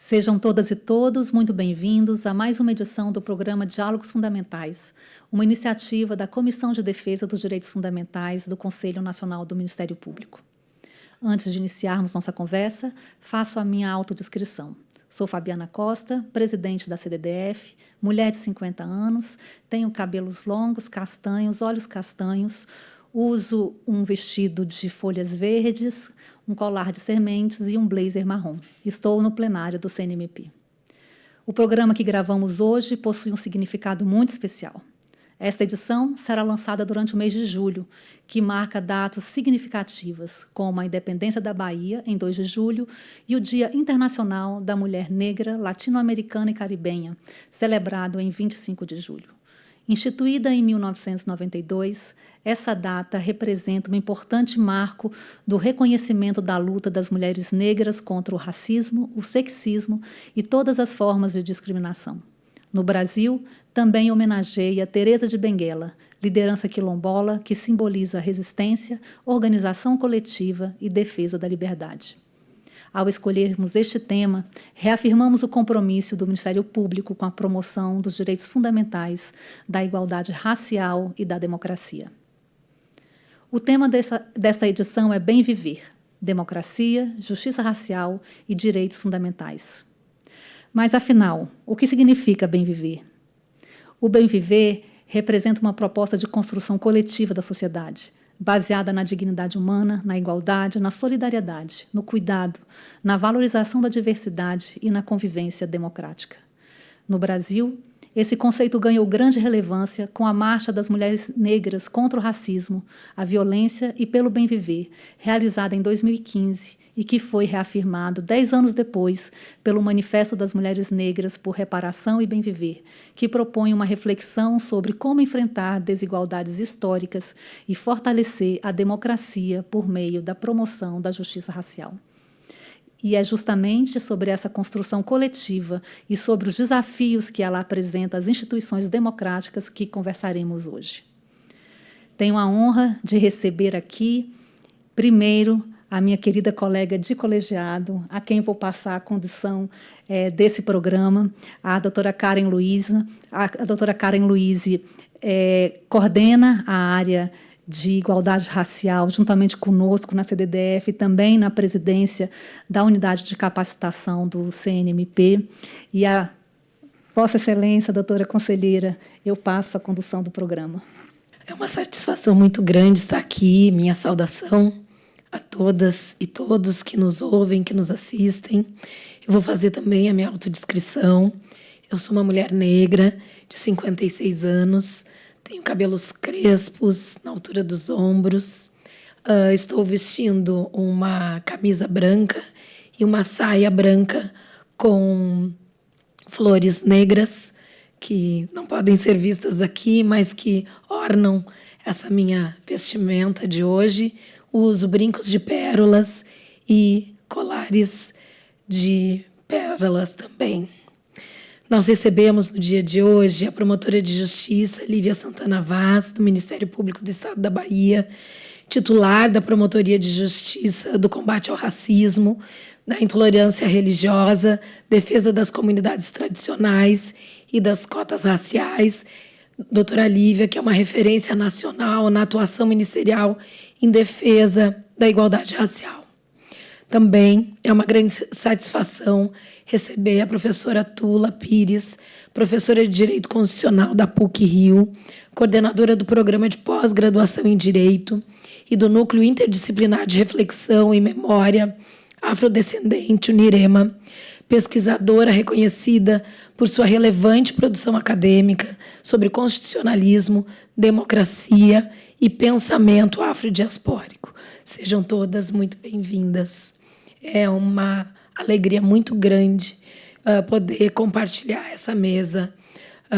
Sejam todas e todos muito bem-vindos a mais uma edição do programa Diálogos Fundamentais, uma iniciativa da Comissão de Defesa dos Direitos Fundamentais do Conselho Nacional do Ministério Público. Antes de iniciarmos nossa conversa, faço a minha autodescrição. Sou Fabiana Costa, presidente da CDDF, mulher de 50 anos, tenho cabelos longos, castanhos, olhos castanhos, uso um vestido de folhas verdes, um colar de sementes e um blazer marrom. Estou no plenário do CNMP. O programa que gravamos hoje possui um significado muito especial. Esta edição será lançada durante o mês de julho, que marca datas significativas, como a independência da Bahia, em 2 de julho, e o Dia Internacional da Mulher Negra, Latino-Americana e Caribenha, celebrado em 25 de julho. Instituída em 1992, essa data representa um importante marco do reconhecimento da luta das mulheres negras contra o racismo, o sexismo e todas as formas de discriminação. No Brasil, também homenageia Teresa de Benguela, liderança quilombola que simboliza resistência, organização coletiva e defesa da liberdade. Ao escolhermos este tema, reafirmamos o compromisso do Ministério Público com a promoção dos direitos fundamentais, da igualdade racial e da democracia. O tema desta edição é Bem Viver, democracia, justiça racial e direitos fundamentais. Mas, afinal, o que significa bem viver? O bem viver representa uma proposta de construção coletiva da sociedade, baseada na dignidade humana, na igualdade, na solidariedade, no cuidado, na valorização da diversidade e na convivência democrática. No Brasil, esse conceito ganhou grande relevância com a Marcha das Mulheres Negras contra o Racismo, a Violência e pelo Bem Viver, realizada em 2015 e que foi reafirmado 10 anos depois pelo Manifesto das Mulheres Negras por Reparação e Bem Viver, que propõe uma reflexão sobre como enfrentar desigualdades históricas e fortalecer a democracia por meio da promoção da justiça racial. E é justamente sobre essa construção coletiva e sobre os desafios que ela apresenta às instituições democráticas que conversaremos hoje. Tenho a honra de receber aqui, primeiro, a minha querida colega de colegiado, a quem vou passar a condução desse programa, a doutora Karen Luise. A doutora Karen Luise coordena a área de igualdade racial, juntamente conosco na CDDF, e também na presidência da unidade de capacitação do CNMP. E a Vossa Excelência, doutora conselheira, eu passo a condução do programa. É uma satisfação muito grande estar aqui, minha saudação a todas e todos que nos ouvem, que nos assistem. Eu vou fazer também a minha autodescrição. Eu sou uma mulher negra de 56 anos, tenho cabelos crespos na altura dos ombros, estou vestindo uma camisa branca e uma saia branca com flores negras, que não podem ser vistas aqui, mas que ornam essa minha vestimenta de hoje. Uso brincos de pérolas e colares de pérolas também. Nós recebemos no dia de hoje a promotora de justiça, Lívia Santana Vaz, do Ministério Público do Estado da Bahia, titular da Promotoria de Justiça do Combate ao Racismo, da Intolerância Religiosa, Defesa das Comunidades Tradicionais e das Cotas Raciais, doutora Lívia, que é uma referência nacional na atuação ministerial em defesa da igualdade racial. Também é uma grande satisfação receber a professora Tula Pires, professora de Direito Constitucional da PUC-Rio, coordenadora do Programa de Pós-Graduação em Direito e do Núcleo Interdisciplinar de Reflexão e Memória Afrodescendente, o NIREMA, pesquisadora reconhecida por sua relevante produção acadêmica sobre constitucionalismo, democracia e pensamento afrodiaspórico. Sejam todas muito bem-vindas. É uma alegria muito grande poder compartilhar essa mesa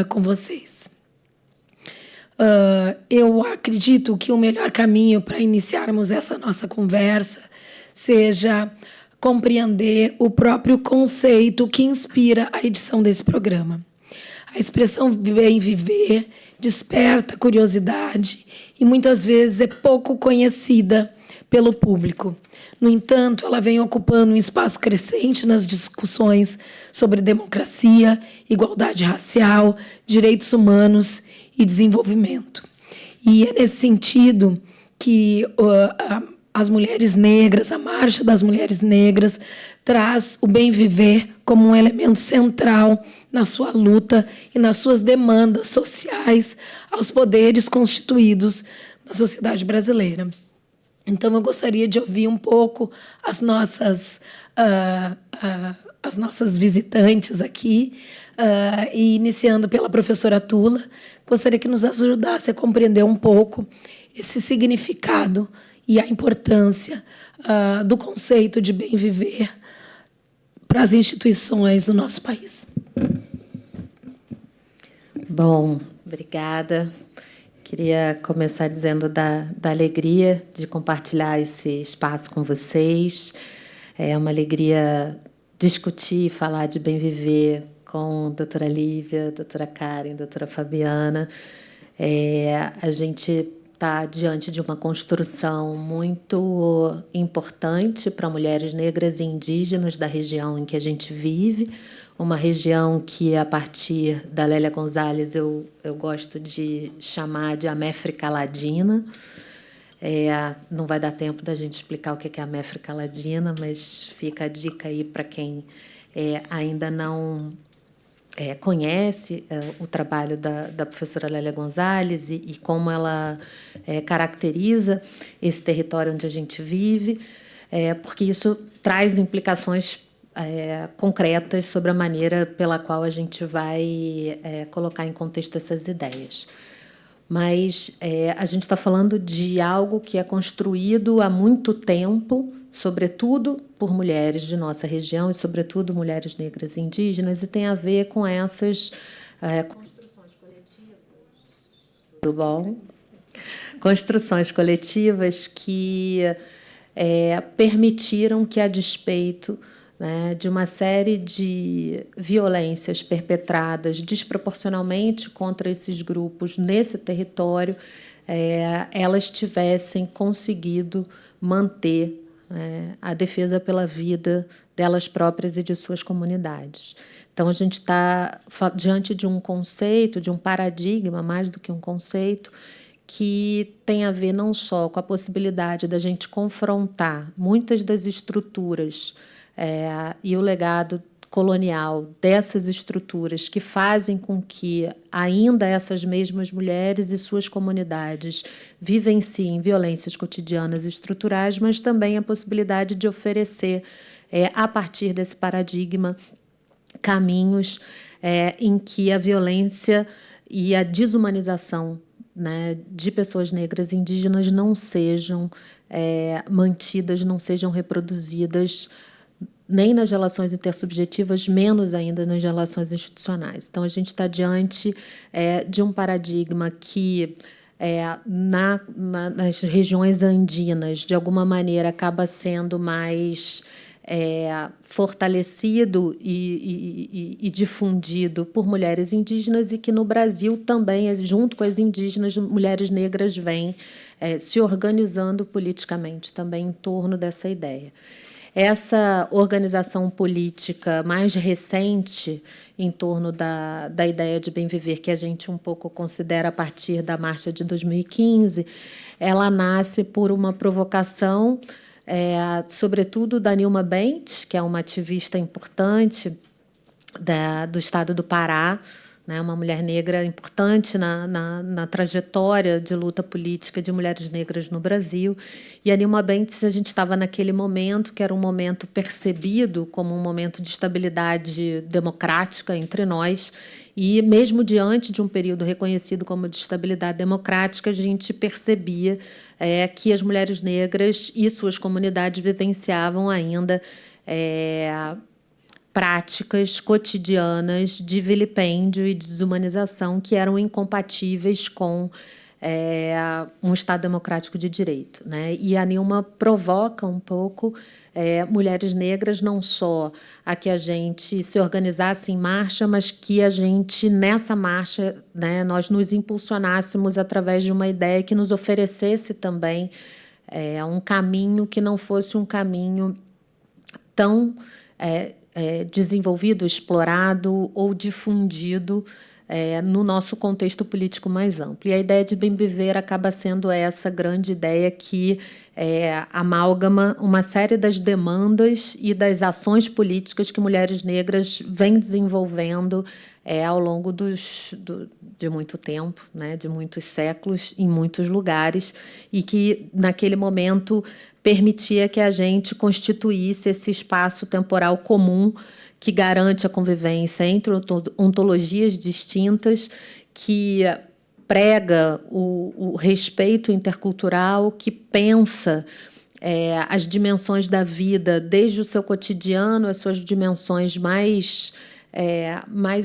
com vocês. Eu acredito que o melhor caminho para iniciarmos essa nossa conversa seja compreender o próprio conceito que inspira a edição desse programa. A expressão bem viver desperta curiosidade e muitas vezes é pouco conhecida pelo público. No entanto, ela vem ocupando um espaço crescente nas discussões sobre democracia, igualdade racial, direitos humanos e desenvolvimento. E é nesse sentido que as mulheres negras, a Marcha das Mulheres Negras, traz o bem viver como um elemento central na sua luta e nas suas demandas sociais aos poderes constituídos na sociedade brasileira. Então, eu gostaria de ouvir um pouco as nossas visitantes aqui, e iniciando pela professora Tula, gostaria que nos ajudasse a compreender um pouco esse significado e a importância do conceito de bem viver para as instituições do nosso país. Bom, obrigada. Queria começar dizendo da alegria de compartilhar esse espaço com vocês. É uma alegria discutir e falar de bem viver com a doutora Lívia, a doutora Karen, a doutora Fabiana. A gente está diante de uma construção muito importante para mulheres negras e indígenas da região em que a gente vive, uma região que, a partir da Lélia Gonzalez, eu gosto de chamar de América Ladina. Não vai dar tempo da gente explicar o que é a América Ladina, mas fica a dica aí para quem ainda não conhece o trabalho da professora Lélia Gonzalez e como ela caracteriza esse território onde a gente vive, porque isso traz implicações concretas sobre a maneira pela qual a gente vai colocar em contexto essas ideias. Mas a gente está falando de algo que é construído há muito tempo, sobretudo por mulheres de nossa região e, sobretudo, mulheres negras e indígenas, e tem a ver com essas construções coletivas. Tudo bom? Construções coletivas que permitiram que, a despeito de uma série de violências perpetradas desproporcionalmente contra esses grupos nesse território, elas tivessem conseguido manter a defesa pela vida delas próprias e de suas comunidades. Então, a gente está diante de um conceito, de um paradigma, mais do que um conceito, que tem a ver não só com a possibilidade da gente confrontar muitas das estruturas e o legado colonial dessas estruturas que fazem com que ainda essas mesmas mulheres e suas comunidades vivenciem violências cotidianas e estruturais, mas também a possibilidade de oferecer, a partir desse paradigma, caminhos em que a violência e a desumanização de pessoas negras e indígenas não sejam mantidas, não sejam reproduzidas, nem nas relações intersubjetivas, menos ainda nas relações institucionais. Então, a gente está diante de um paradigma que, nas regiões andinas, de alguma maneira, acaba sendo mais fortalecido e difundido por mulheres indígenas, e que, no Brasil, também, junto com as indígenas, mulheres negras vêm se organizando politicamente também em torno dessa ideia. Essa organização política mais recente em torno da ideia de bem viver, que a gente um pouco considera a partir da Marcha de 2015, ela nasce por uma provocação, sobretudo da Nilma Bentes, que é uma ativista importante do estado do Pará, uma mulher negra importante na trajetória de luta política de mulheres negras no Brasil. E a Nilma Bentes, a gente estava naquele momento, que era um momento percebido como um momento de estabilidade democrática entre nós, e mesmo diante de um período reconhecido como de estabilidade democrática, a gente percebia que as mulheres negras e suas comunidades vivenciavam ainda práticas cotidianas de vilipêndio e desumanização que eram incompatíveis com um Estado democrático de direito. E a Nilma provoca um pouco mulheres negras, não só a que a gente se organizasse em marcha, mas que a gente, nessa marcha, nós nos impulsionássemos através de uma ideia que nos oferecesse também um caminho que não fosse um caminho tão desenvolvido, explorado ou difundido no nosso contexto político mais amplo. E a ideia de bem viver acaba sendo essa grande ideia que amálgama uma série das demandas e das ações políticas que mulheres negras vêm desenvolvendo ao longo de muito tempo, né, de muitos séculos, em muitos lugares, e que, naquele momento, permitia que a gente constituísse esse espaço temporal comum que garante a convivência entre ontologias distintas, que prega o respeito intercultural, que pensa as dimensões da vida desde o seu cotidiano, as suas dimensões mais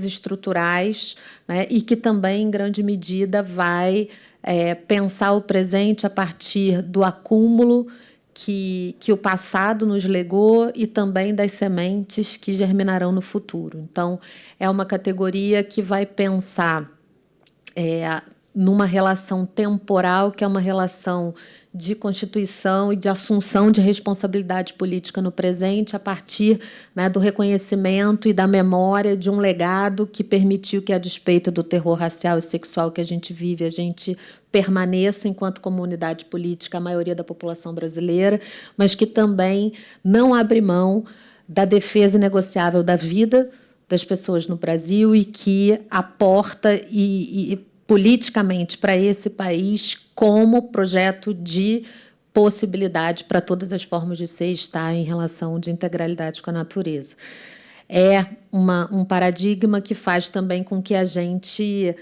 estruturais, né, e que também, em grande medida, vai pensar o presente a partir do acúmulo que o passado nos legou e também das sementes que germinarão no futuro. Então, é uma categoria que vai pensar numa relação temporal, que é uma relação de constituição e de assunção de responsabilidade política no presente, a partir, né, do reconhecimento e da memória de um legado que permitiu que, a despeito do terror racial e sexual que a gente vive, a gente permaneça, enquanto comunidade política, a maioria da população brasileira, mas que também não abre mão da defesa inegociável da vida das pessoas no Brasil e que aporta politicamente para esse país como projeto de possibilidade para todas as formas de ser e estar em relação de integralidade com a natureza. É um paradigma que faz também com que a gente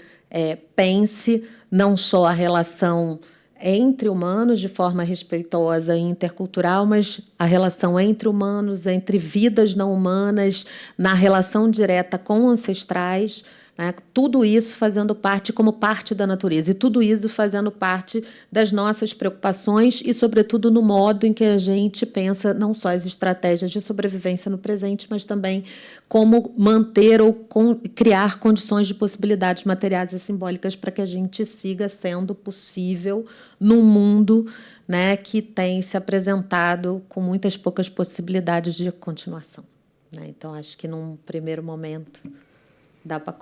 pense não só a relação entre humanos de forma respeitosa e intercultural, mas a relação entre humanos, entre vidas não humanas, na relação direta com ancestrais, né? Tudo isso fazendo parte, como parte da natureza, e tudo isso fazendo parte das nossas preocupações e, sobretudo, no modo em que a gente pensa não só as estratégias de sobrevivência no presente, mas também como manter ou criar condições de possibilidades materiais e simbólicas para que a gente siga sendo possível num mundo, né, que tem se apresentado com muitas poucas possibilidades de continuação, né? Então, acho que, num primeiro momento, dá para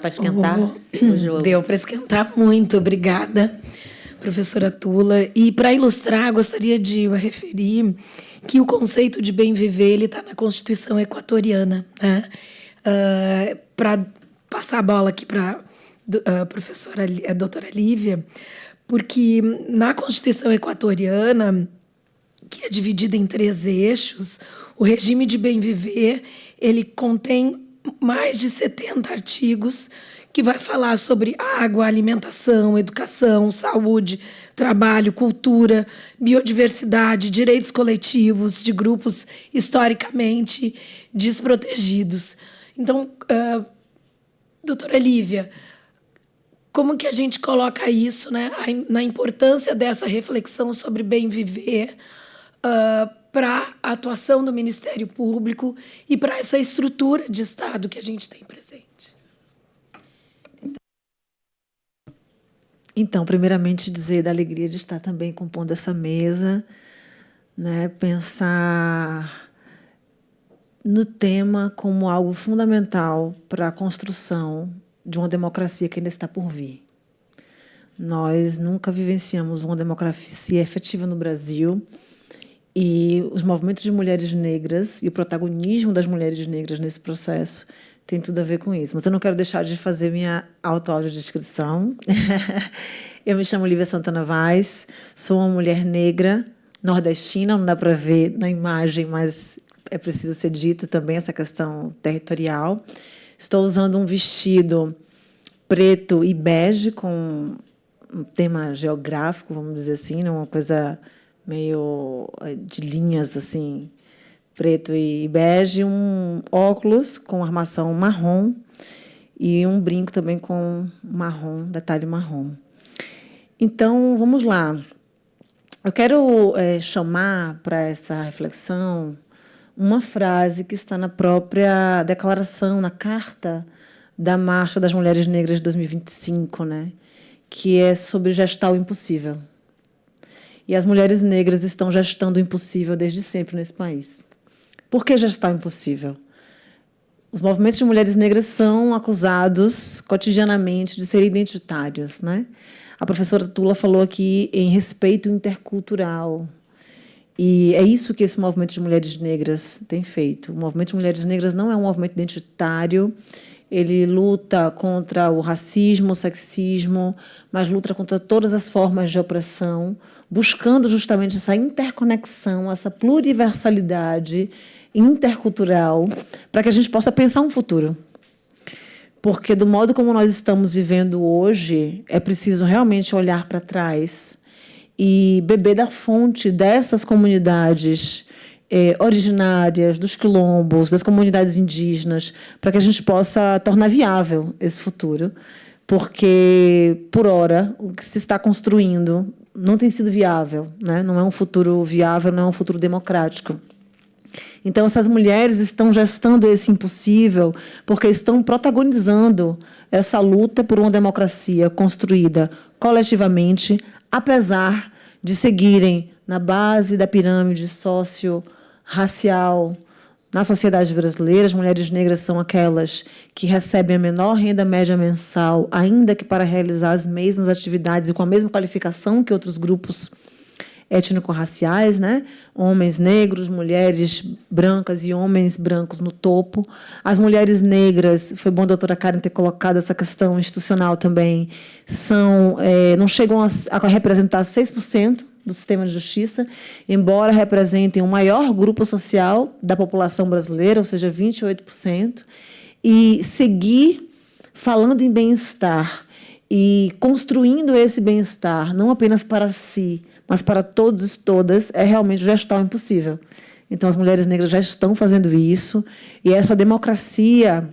esquentar o jogo. Deu para esquentar muito, obrigada, professora Tula. E, para ilustrar, gostaria de referir que o conceito de bem viver ele está na Constituição equatoriana, né? Para passar a bola aqui para a doutora Lívia, porque na Constituição equatoriana, que é dividida em 3 eixos, o regime de bem viver ele contém mais de 70 artigos que vai falar sobre água, alimentação, educação, saúde, trabalho, cultura, biodiversidade, direitos coletivos de grupos historicamente desprotegidos. Então, doutora Lívia, como que a gente coloca isso, né, na importância dessa reflexão sobre bem viver para a atuação do Ministério Público e para essa estrutura de Estado que a gente tem presente? Então, primeiramente, dizer da alegria de estar também compondo essa mesa, né, pensar no tema como algo fundamental para a construção de uma democracia que ainda está por vir. Nós nunca vivenciamos uma democracia efetiva no Brasil, e os movimentos de mulheres negras e o protagonismo das mulheres negras nesse processo tem tudo a ver com isso. Mas eu não quero deixar de fazer minha auto-audiodescrição. Eu me chamo Lívia Santana Vaz, sou uma mulher negra, nordestina, não dá para ver na imagem, mas é preciso ser dito também essa questão territorial. Estou usando um vestido preto e bege com um tema geográfico, vamos dizer assim, uma coisa meio de linhas, assim, preto e bege, um óculos com armação marrom e um brinco também com marrom, detalhe marrom. Então, vamos lá. Eu quero chamar para essa reflexão uma frase que está na própria declaração, na carta da Marcha das Mulheres Negras de 2025, né? Que é sobre gestar o impossível. E as mulheres negras estão gestando o impossível desde sempre nesse país. Por que gestar o impossível? Os movimentos de mulheres negras são acusados cotidianamente de serem identitários, né? A professora Tula falou aqui em respeito intercultural. E é isso que esse movimento de mulheres negras tem feito. O movimento de mulheres negras não é um movimento identitário, ele luta contra o racismo, o sexismo, mas luta contra todas as formas de opressão, buscando justamente essa interconexão, essa pluriversalidade intercultural, para que a gente possa pensar um futuro. Porque, do modo como nós estamos vivendo hoje, é preciso realmente olhar para trás e beber da fonte dessas comunidades originárias, dos quilombos, das comunidades indígenas, para que a gente possa tornar viável esse futuro. Porque, por hora, o que se está construindo não tem sido viável, né? Não é um futuro viável, não é um futuro democrático. Então, essas mulheres estão gestando esse impossível porque estão protagonizando essa luta por uma democracia construída coletivamente, apesar de seguirem na base da pirâmide socio-racial. Na sociedade brasileira, as mulheres negras são aquelas que recebem a menor renda média mensal, ainda que para realizar as mesmas atividades e com a mesma qualificação que outros grupos étnico-raciais, né? Homens negros, mulheres brancas e homens brancos no topo. As mulheres negras, foi bom a doutora Karen ter colocado essa questão institucional também, não chegam a representar 6% do sistema de justiça, embora representem o maior grupo social da população brasileira, ou seja, 28%, e seguir falando em bem-estar e construindo esse bem-estar, não apenas para si, mas para todos e todas, é realmente gestar o impossível. Então, as mulheres negras já estão fazendo isso, e essa democracia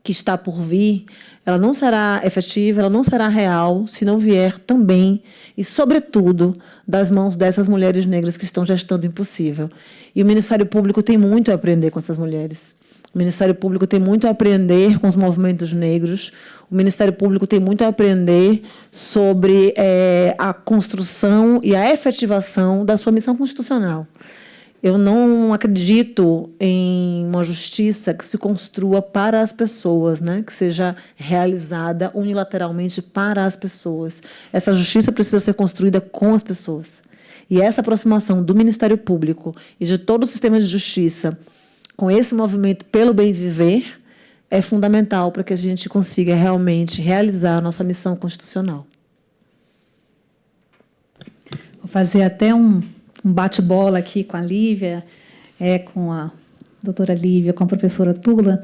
que está por vir, ela não será efetiva, ela não será real, se não vier também, e, sobretudo, das mãos dessas mulheres negras que estão gestando o impossível. E o Ministério Público tem muito a aprender com essas mulheres. O Ministério Público tem muito a aprender com os movimentos negros. O Ministério Público tem muito a aprender sobre a construção e a efetivação da sua missão constitucional. Eu não acredito em uma justiça que se construa para as pessoas, né? Que seja realizada unilateralmente para as pessoas. Essa justiça precisa ser construída com as pessoas. E essa aproximação do Ministério Público e de todo o sistema de justiça com esse movimento pelo bem viver é fundamental para que a gente consiga realmente realizar a nossa missão constitucional. Vou fazer até um bate-bola aqui com a Lívia, com a doutora Lívia, com a professora Tula.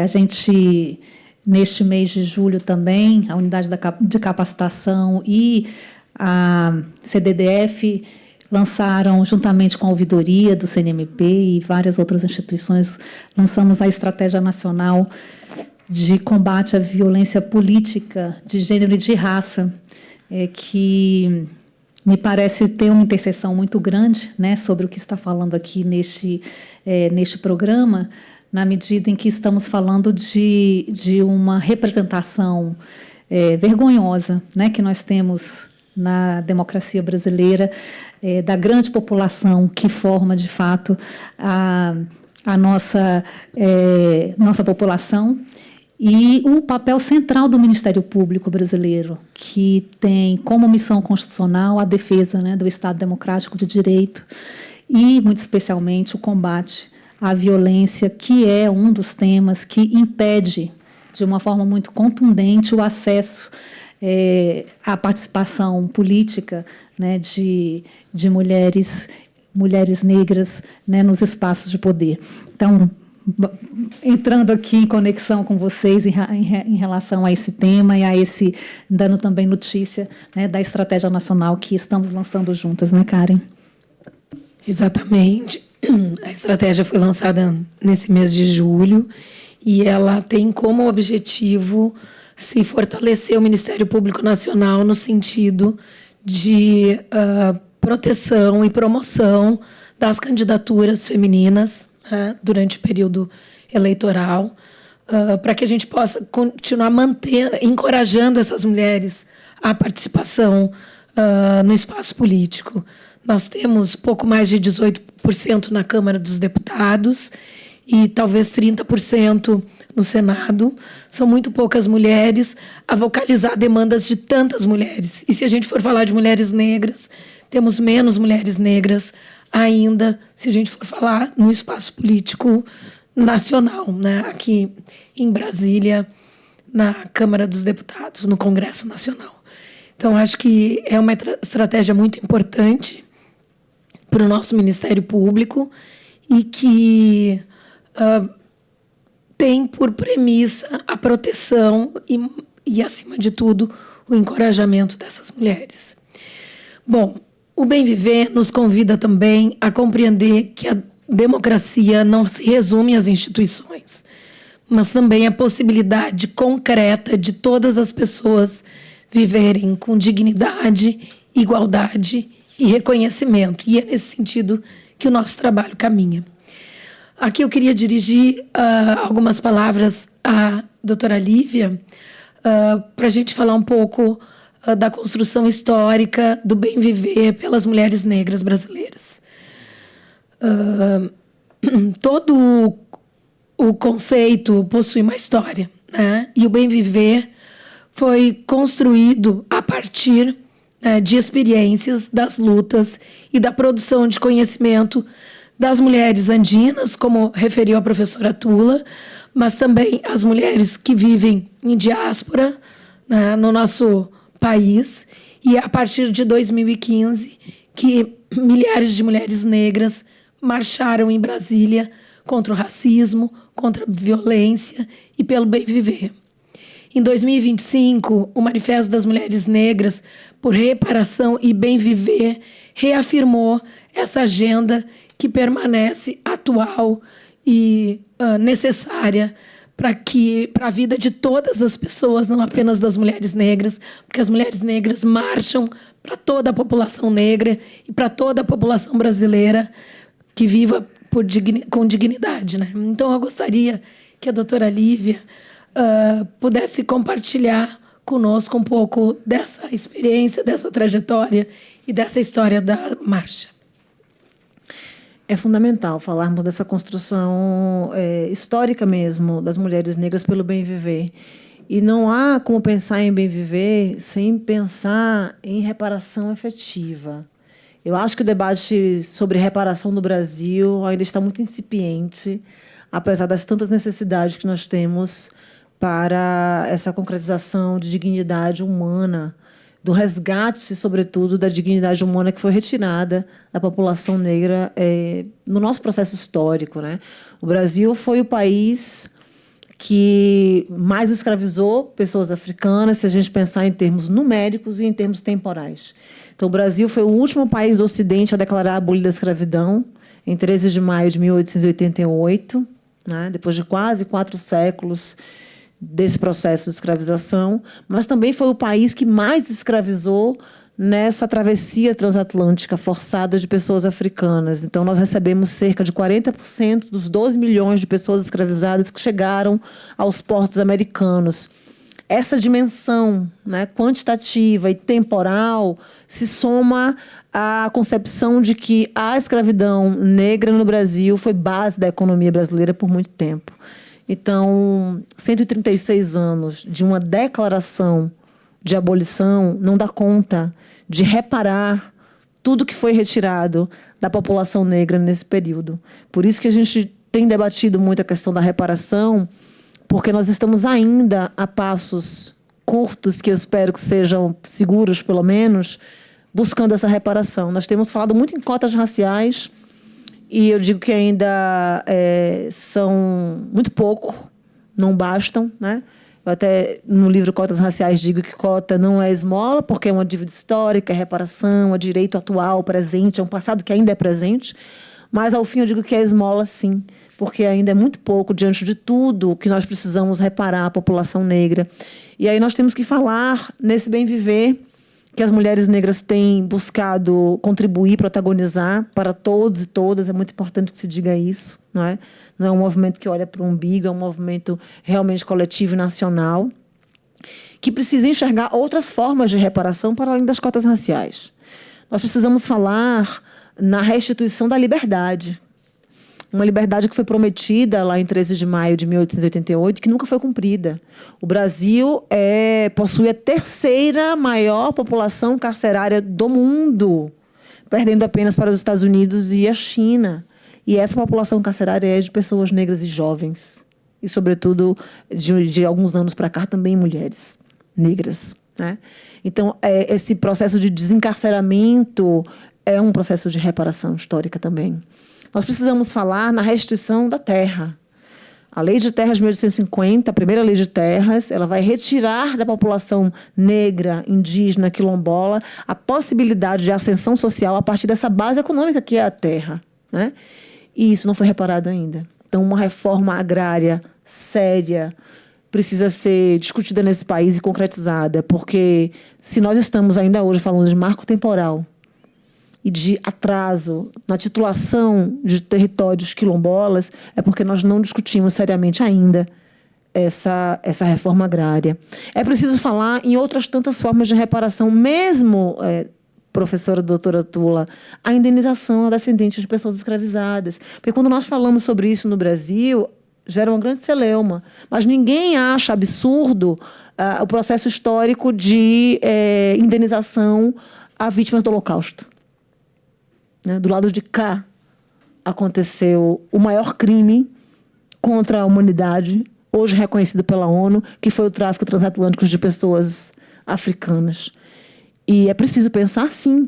A gente, neste mês de julho também, a Unidade de Capacitação e a CDDF lançaram, juntamente com a ouvidoria do CNMP e várias outras instituições, lançamos a Estratégia Nacional de Combate à Violência Política de Gênero e de Raça, que me parece ter uma interseção muito grande, né, sobre o que está falando aqui neste programa, na medida em que estamos falando de uma representação vergonhosa, né, que nós temos na democracia brasileira, da grande população que forma, de fato, a nossa população, e o papel central do Ministério Público brasileiro, que tem como missão constitucional a defesa, né, do Estado Democrático de Direito e, muito especialmente, o combate à violência, que é um dos temas que impede, de uma forma muito contundente, o acesso à participação política, né, de mulheres negras, né, nos espaços de poder. Então, entrando aqui em conexão com vocês em relação a esse tema e dando também notícia, né, da Estratégia Nacional que estamos lançando juntas, né, Karen? Exatamente. A estratégia foi lançada nesse mês de julho e ela tem como objetivo se fortalecer o Ministério Público Nacional no sentido de proteção e promoção das candidaturas femininas, né, durante o período eleitoral, para que a gente possa continuar encorajando essas mulheres à participação no espaço político. Nós temos pouco mais de 18% na Câmara dos Deputados e talvez 30% no Senado. São muito poucas mulheres a vocalizar demandas de tantas mulheres. E se a gente for falar de mulheres negras, temos menos mulheres negras ainda, se a gente for falar no espaço político nacional, né? Aqui em Brasília, na Câmara dos Deputados, no Congresso Nacional. Então, acho que é uma estratégia muito importante para o nosso Ministério Público e que tem por premissa a proteção e, acima de tudo, o encorajamento dessas mulheres. Bom, o Bem Viver nos convida também a compreender que a democracia não se resume às instituições, mas também a possibilidade concreta de todas as pessoas viverem com dignidade, igualdade e reconhecimento. E é nesse sentido que o nosso trabalho caminha. Aqui eu queria dirigir algumas palavras à doutora Lívia para a gente falar um pouco da construção histórica do bem viver pelas mulheres negras brasileiras. Todo o conceito possui uma história, né? E o bem viver foi construído a partir de experiências, das lutas e da produção de conhecimento das mulheres andinas, como referiu a professora Tula, mas também as mulheres que vivem em diáspora, né, no nosso país. E a partir de 2015, que milhares de mulheres negras marcharam em Brasília contra o racismo, contra a violência e pelo bem viver. Em 2025, o Manifesto das Mulheres Negras por Reparação e Bem Viver reafirmou essa agenda que permanece atual e necessária para a vida de todas as pessoas, não apenas das mulheres negras, porque as mulheres negras marcham para toda a população negra e para toda a população brasileira que viva com dignidade, né? Então, eu gostaria que a doutora Lívia pudesse compartilhar conosco um pouco dessa experiência, dessa trajetória e dessa história da marcha. É fundamental falarmos dessa construção histórica mesmo das mulheres negras pelo bem viver. E não há como pensar em bem viver sem pensar em reparação efetiva. Eu acho que o debate sobre reparação no Brasil ainda está muito incipiente, apesar das tantas necessidades que nós temos para essa concretização de dignidade humana, do resgate, sobretudo, da dignidade humana que foi retirada da população negra no nosso processo histórico, né? O Brasil foi o país que mais escravizou pessoas africanas, se a gente pensar em termos numéricos e em termos temporais. Então, o Brasil foi o último país do Ocidente a declarar a abolida a escravidão, em 13 de maio de 1888, né? Depois de quase 4 séculos desse processo de escravização, mas também foi o país que mais escravizou nessa travessia transatlântica forçada de pessoas africanas. Então, nós recebemos cerca de 40% dos 12 milhões de pessoas escravizadas que chegaram aos portos americanos. Essa dimensão, né, quantitativa e temporal se soma à concepção de que a escravidão negra no Brasil foi base da economia brasileira por muito tempo. Então, 136 anos de uma declaração de abolição não dá conta de reparar tudo que foi retirado da população negra nesse período. Por isso que a gente tem debatido muito a questão da reparação, porque nós estamos ainda a passos curtos, que eu espero que sejam seguros, pelo menos, buscando essa reparação. Nós temos falado muito em cotas raciais, e eu digo que ainda são muito pouco, não bastam, né? Eu até, no livro Cotas Raciais, digo que cota não é esmola, porque é uma dívida histórica, é reparação, é direito atual, presente, é um passado que ainda é presente. Mas, ao fim, eu digo que é esmola, sim, porque ainda é muito pouco diante de tudo que nós precisamos reparar a população negra. E aí nós temos que falar nesse bem viver que as mulheres negras têm buscado contribuir, protagonizar para todos e todas. É muito importante que se diga isso, não é? Não é um movimento que olha para o umbigo, é um movimento realmente coletivo e nacional. que precisa enxergar outras formas de reparação para além das cotas raciais. Nós precisamos falar na restituição da liberdade. Uma liberdade que foi prometida lá em 13 de maio de 1888, que nunca foi cumprida. O Brasil possui a terceira maior população carcerária do mundo, perdendo apenas para os Estados Unidos e a China. E essa população carcerária é de pessoas negras e jovens. E, sobretudo, de alguns anos para cá, também mulheres negras, né? Então, esse processo de desencarceramento é um processo de reparação histórica também. Nós precisamos falar na restituição da terra. A Lei de Terras de 1850, a primeira Lei de Terras, ela vai retirar da população negra, indígena, quilombola, a possibilidade de ascensão social a partir dessa base econômica que é a terra, né? E isso não foi reparado ainda. Então, uma reforma agrária séria precisa ser discutida nesse país e concretizada, porque se nós estamos ainda hoje falando de marco temporal e de atraso na titulação de territórios quilombolas, é porque nós não discutimos seriamente ainda essa reforma agrária. É preciso falar em outras tantas formas de reparação, mesmo, professora doutora Tula, a indenização a descendentes de pessoas escravizadas. Porque quando nós falamos sobre isso no Brasil, gera uma grande celeuma. Mas ninguém acha absurdo o processo histórico de indenização a vítimas do Holocausto. Do lado de cá, aconteceu o maior crime contra a humanidade, hoje reconhecido pela ONU, que foi o tráfico transatlântico de pessoas africanas. E é preciso pensar, sim,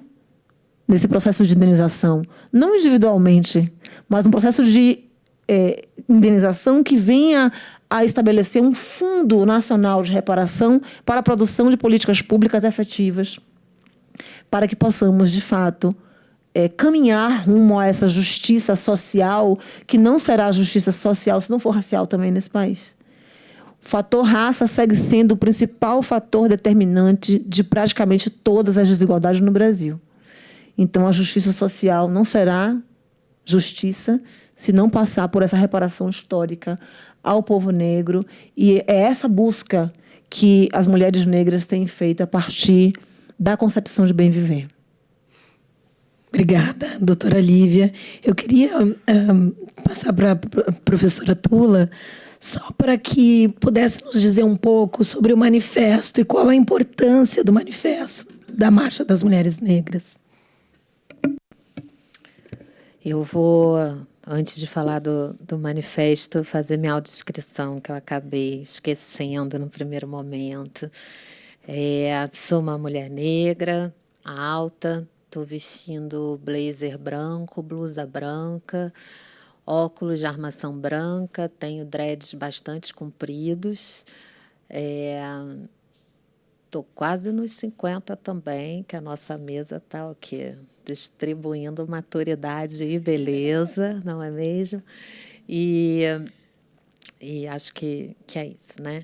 nesse processo de indenização. Não individualmente, mas um processo de indenização que venha a estabelecer um fundo nacional de reparação para a produção de políticas públicas efetivas, para que possamos, de fato, caminhar rumo a essa justiça social, que não será justiça social se não for racial também nesse país. O fator raça segue sendo o principal fator determinante de praticamente todas as desigualdades no Brasil. Então, a justiça social não será justiça se não passar por essa reparação histórica ao povo negro. E é essa busca que as mulheres negras têm feito a partir da concepção de bem viver. Obrigada, doutora Lívia. Eu queria passar para a professora Tula, só para que pudesse nos dizer um pouco sobre o manifesto e qual a importância do manifesto da Marcha das Mulheres Negras. Eu vou, antes de falar do manifesto, fazer minha autodescrição, que eu acabei esquecendo no primeiro momento. Sou uma mulher negra, alta, estou vestindo blazer branco, blusa branca, óculos de armação branca, tenho dreads bastante compridos. Estou quase nos 50 também, que a nossa mesa está o quê? Distribuindo maturidade e beleza, não é mesmo? E acho que é isso, né?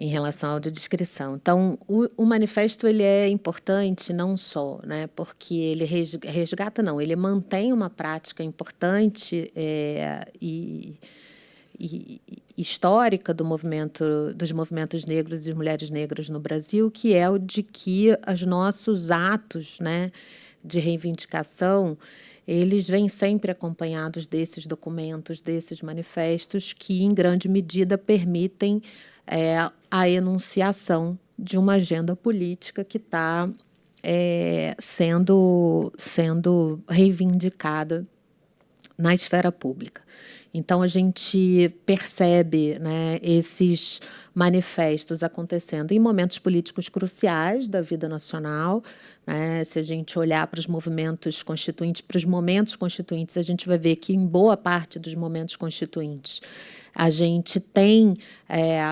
Em relação à audiodescrição. Então, o manifesto ele é importante não só, né, porque ele resgata, não, ele mantém uma prática importante e histórica dos movimentos negros e mulheres negras no Brasil, que é o de que os nossos atos, né, de reivindicação, eles vêm sempre acompanhados desses documentos, desses manifestos, que, em grande medida, permitem a enunciação de uma agenda política que está sendo reivindicada na esfera pública. Então, a gente percebe, né, esses manifestos acontecendo em momentos políticos cruciais da vida nacional, né? Se a gente olhar para os movimentos constituintes, para os momentos constituintes, a gente vai ver que, em boa parte dos momentos constituintes, a gente tem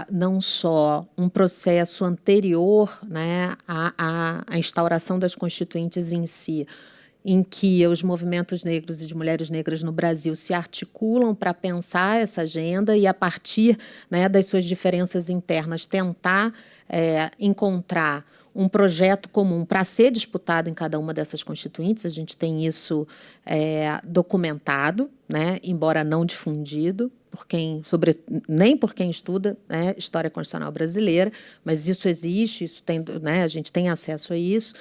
não só um processo anterior, né, à instauração das constituintes em si, em que os movimentos negros e de mulheres negras no Brasil se articulam para pensar essa agenda e, a partir, né, das suas diferenças internas, tentar encontrar um projeto comum para ser disputado em cada uma dessas constituintes. A gente tem isso documentado, né, embora não difundido, nem por quem estuda, né, história constitucional brasileira, mas isso existe, isso tem, né, a gente tem acesso a isso.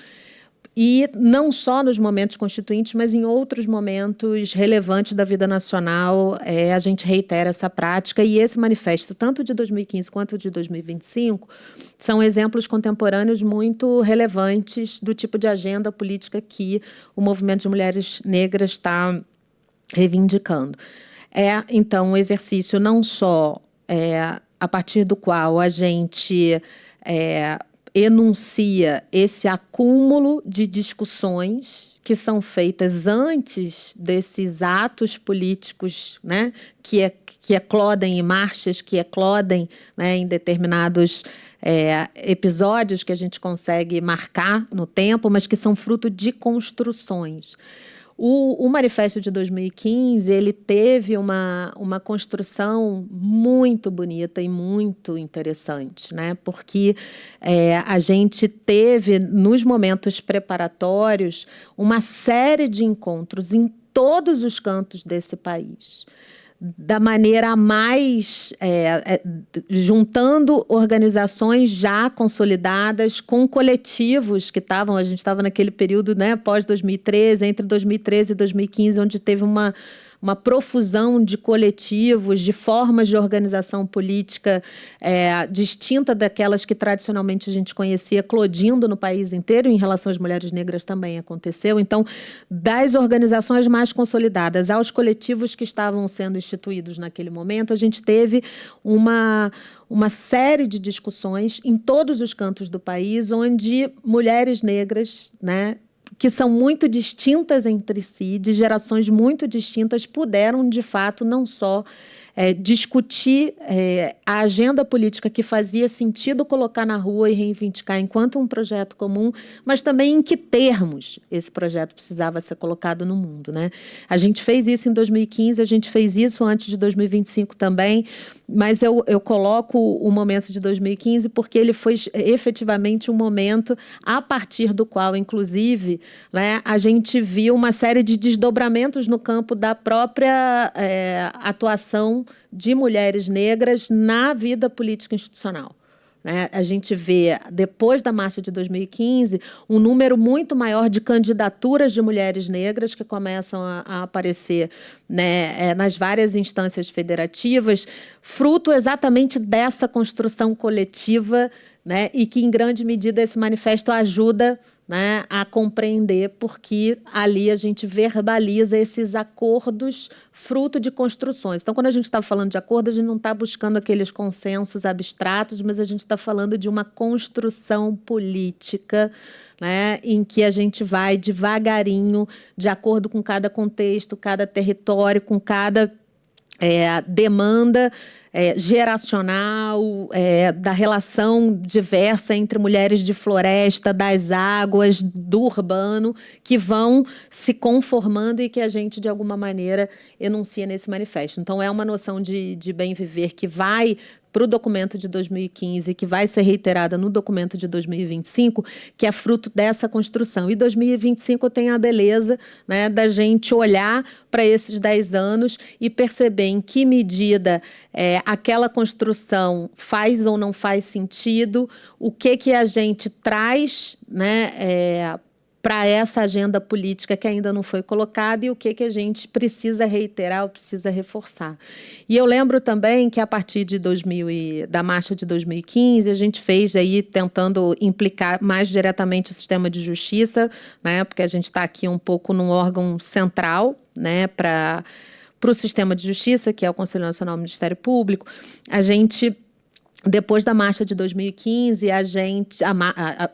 E não só nos momentos constituintes, mas em outros momentos relevantes da vida nacional, a gente reitera essa prática. E esse manifesto, tanto de 2015 quanto de 2025, são exemplos contemporâneos muito relevantes do tipo de agenda política que o movimento de mulheres negras está reivindicando. Então, um exercício não só a partir do qual a gente enuncia esse acúmulo de discussões que são feitas antes desses atos políticos, né, que eclodem em marchas, que eclodem, né, em determinados episódios que a gente consegue marcar no tempo, mas que são fruto de construções. O manifesto de 2015 ele teve uma construção muito bonita e muito interessante, né? Porque a gente teve, nos momentos preparatórios, uma série de encontros em todos os cantos desse país, da maneira mais juntando organizações já consolidadas com coletivos que estavam, a gente estava naquele período, né, pós 2013, entre 2013 e 2015, onde teve uma profusão de coletivos, de formas de organização política distinta daquelas que tradicionalmente a gente conhecia, eclodindo no país inteiro. Em relação às mulheres negras também aconteceu. Então, das organizações mais consolidadas aos coletivos que estavam sendo instituídos naquele momento, a gente teve uma série de discussões em todos os cantos do país, onde mulheres negras, né, que são muito distintas entre si, de gerações muito distintas, puderam, de fato, não só discutir a agenda política que fazia sentido colocar na rua e reivindicar enquanto um projeto comum, mas também em que termos esse projeto precisava ser colocado no mundo, né? A gente fez isso em 2015, a gente fez isso antes de 2025 também, mas eu coloco o momento de 2015 porque ele foi efetivamente um momento a partir do qual, inclusive, né, a gente viu uma série de desdobramentos no campo da própria atuação de mulheres negras na vida política institucional. A gente vê, depois da marcha de 2015, um número muito maior de candidaturas de mulheres negras que começam a aparecer, né, nas várias instâncias federativas, fruto exatamente dessa construção coletiva, né, e que, em grande medida, esse manifesto ajuda, né, a compreender, porque ali a gente verbaliza esses acordos fruto de construções. Então, quando a gente está falando de acordo, a gente não está buscando aqueles consensos abstratos, mas a gente está falando de uma construção política, né, em que a gente vai devagarinho, de acordo com cada contexto, cada território, com cada demanda geracional, da relação diversa entre mulheres de floresta, das águas, do urbano, que vão se conformando e que a gente, de alguma maneira, enuncia nesse manifesto. Então, é uma noção de bem viver que vai para o documento de 2015, que vai ser reiterada no documento de 2025, que é fruto dessa construção. E 2025 tem a beleza, né, da gente olhar para esses 10 anos e perceber em que medida aquela construção faz ou não faz sentido, o que a gente traz, né, para essa agenda política que ainda não foi colocada e o que a gente precisa reiterar ou precisa reforçar. E eu lembro também que, a partir de da marcha de 2015, a gente fez aí, tentando implicar mais diretamente o sistema de justiça, né, porque a gente está aqui um pouco num órgão central, né, para o sistema de justiça, que é o Conselho Nacional do Ministério Público. A gente... Depois da marcha de 2015,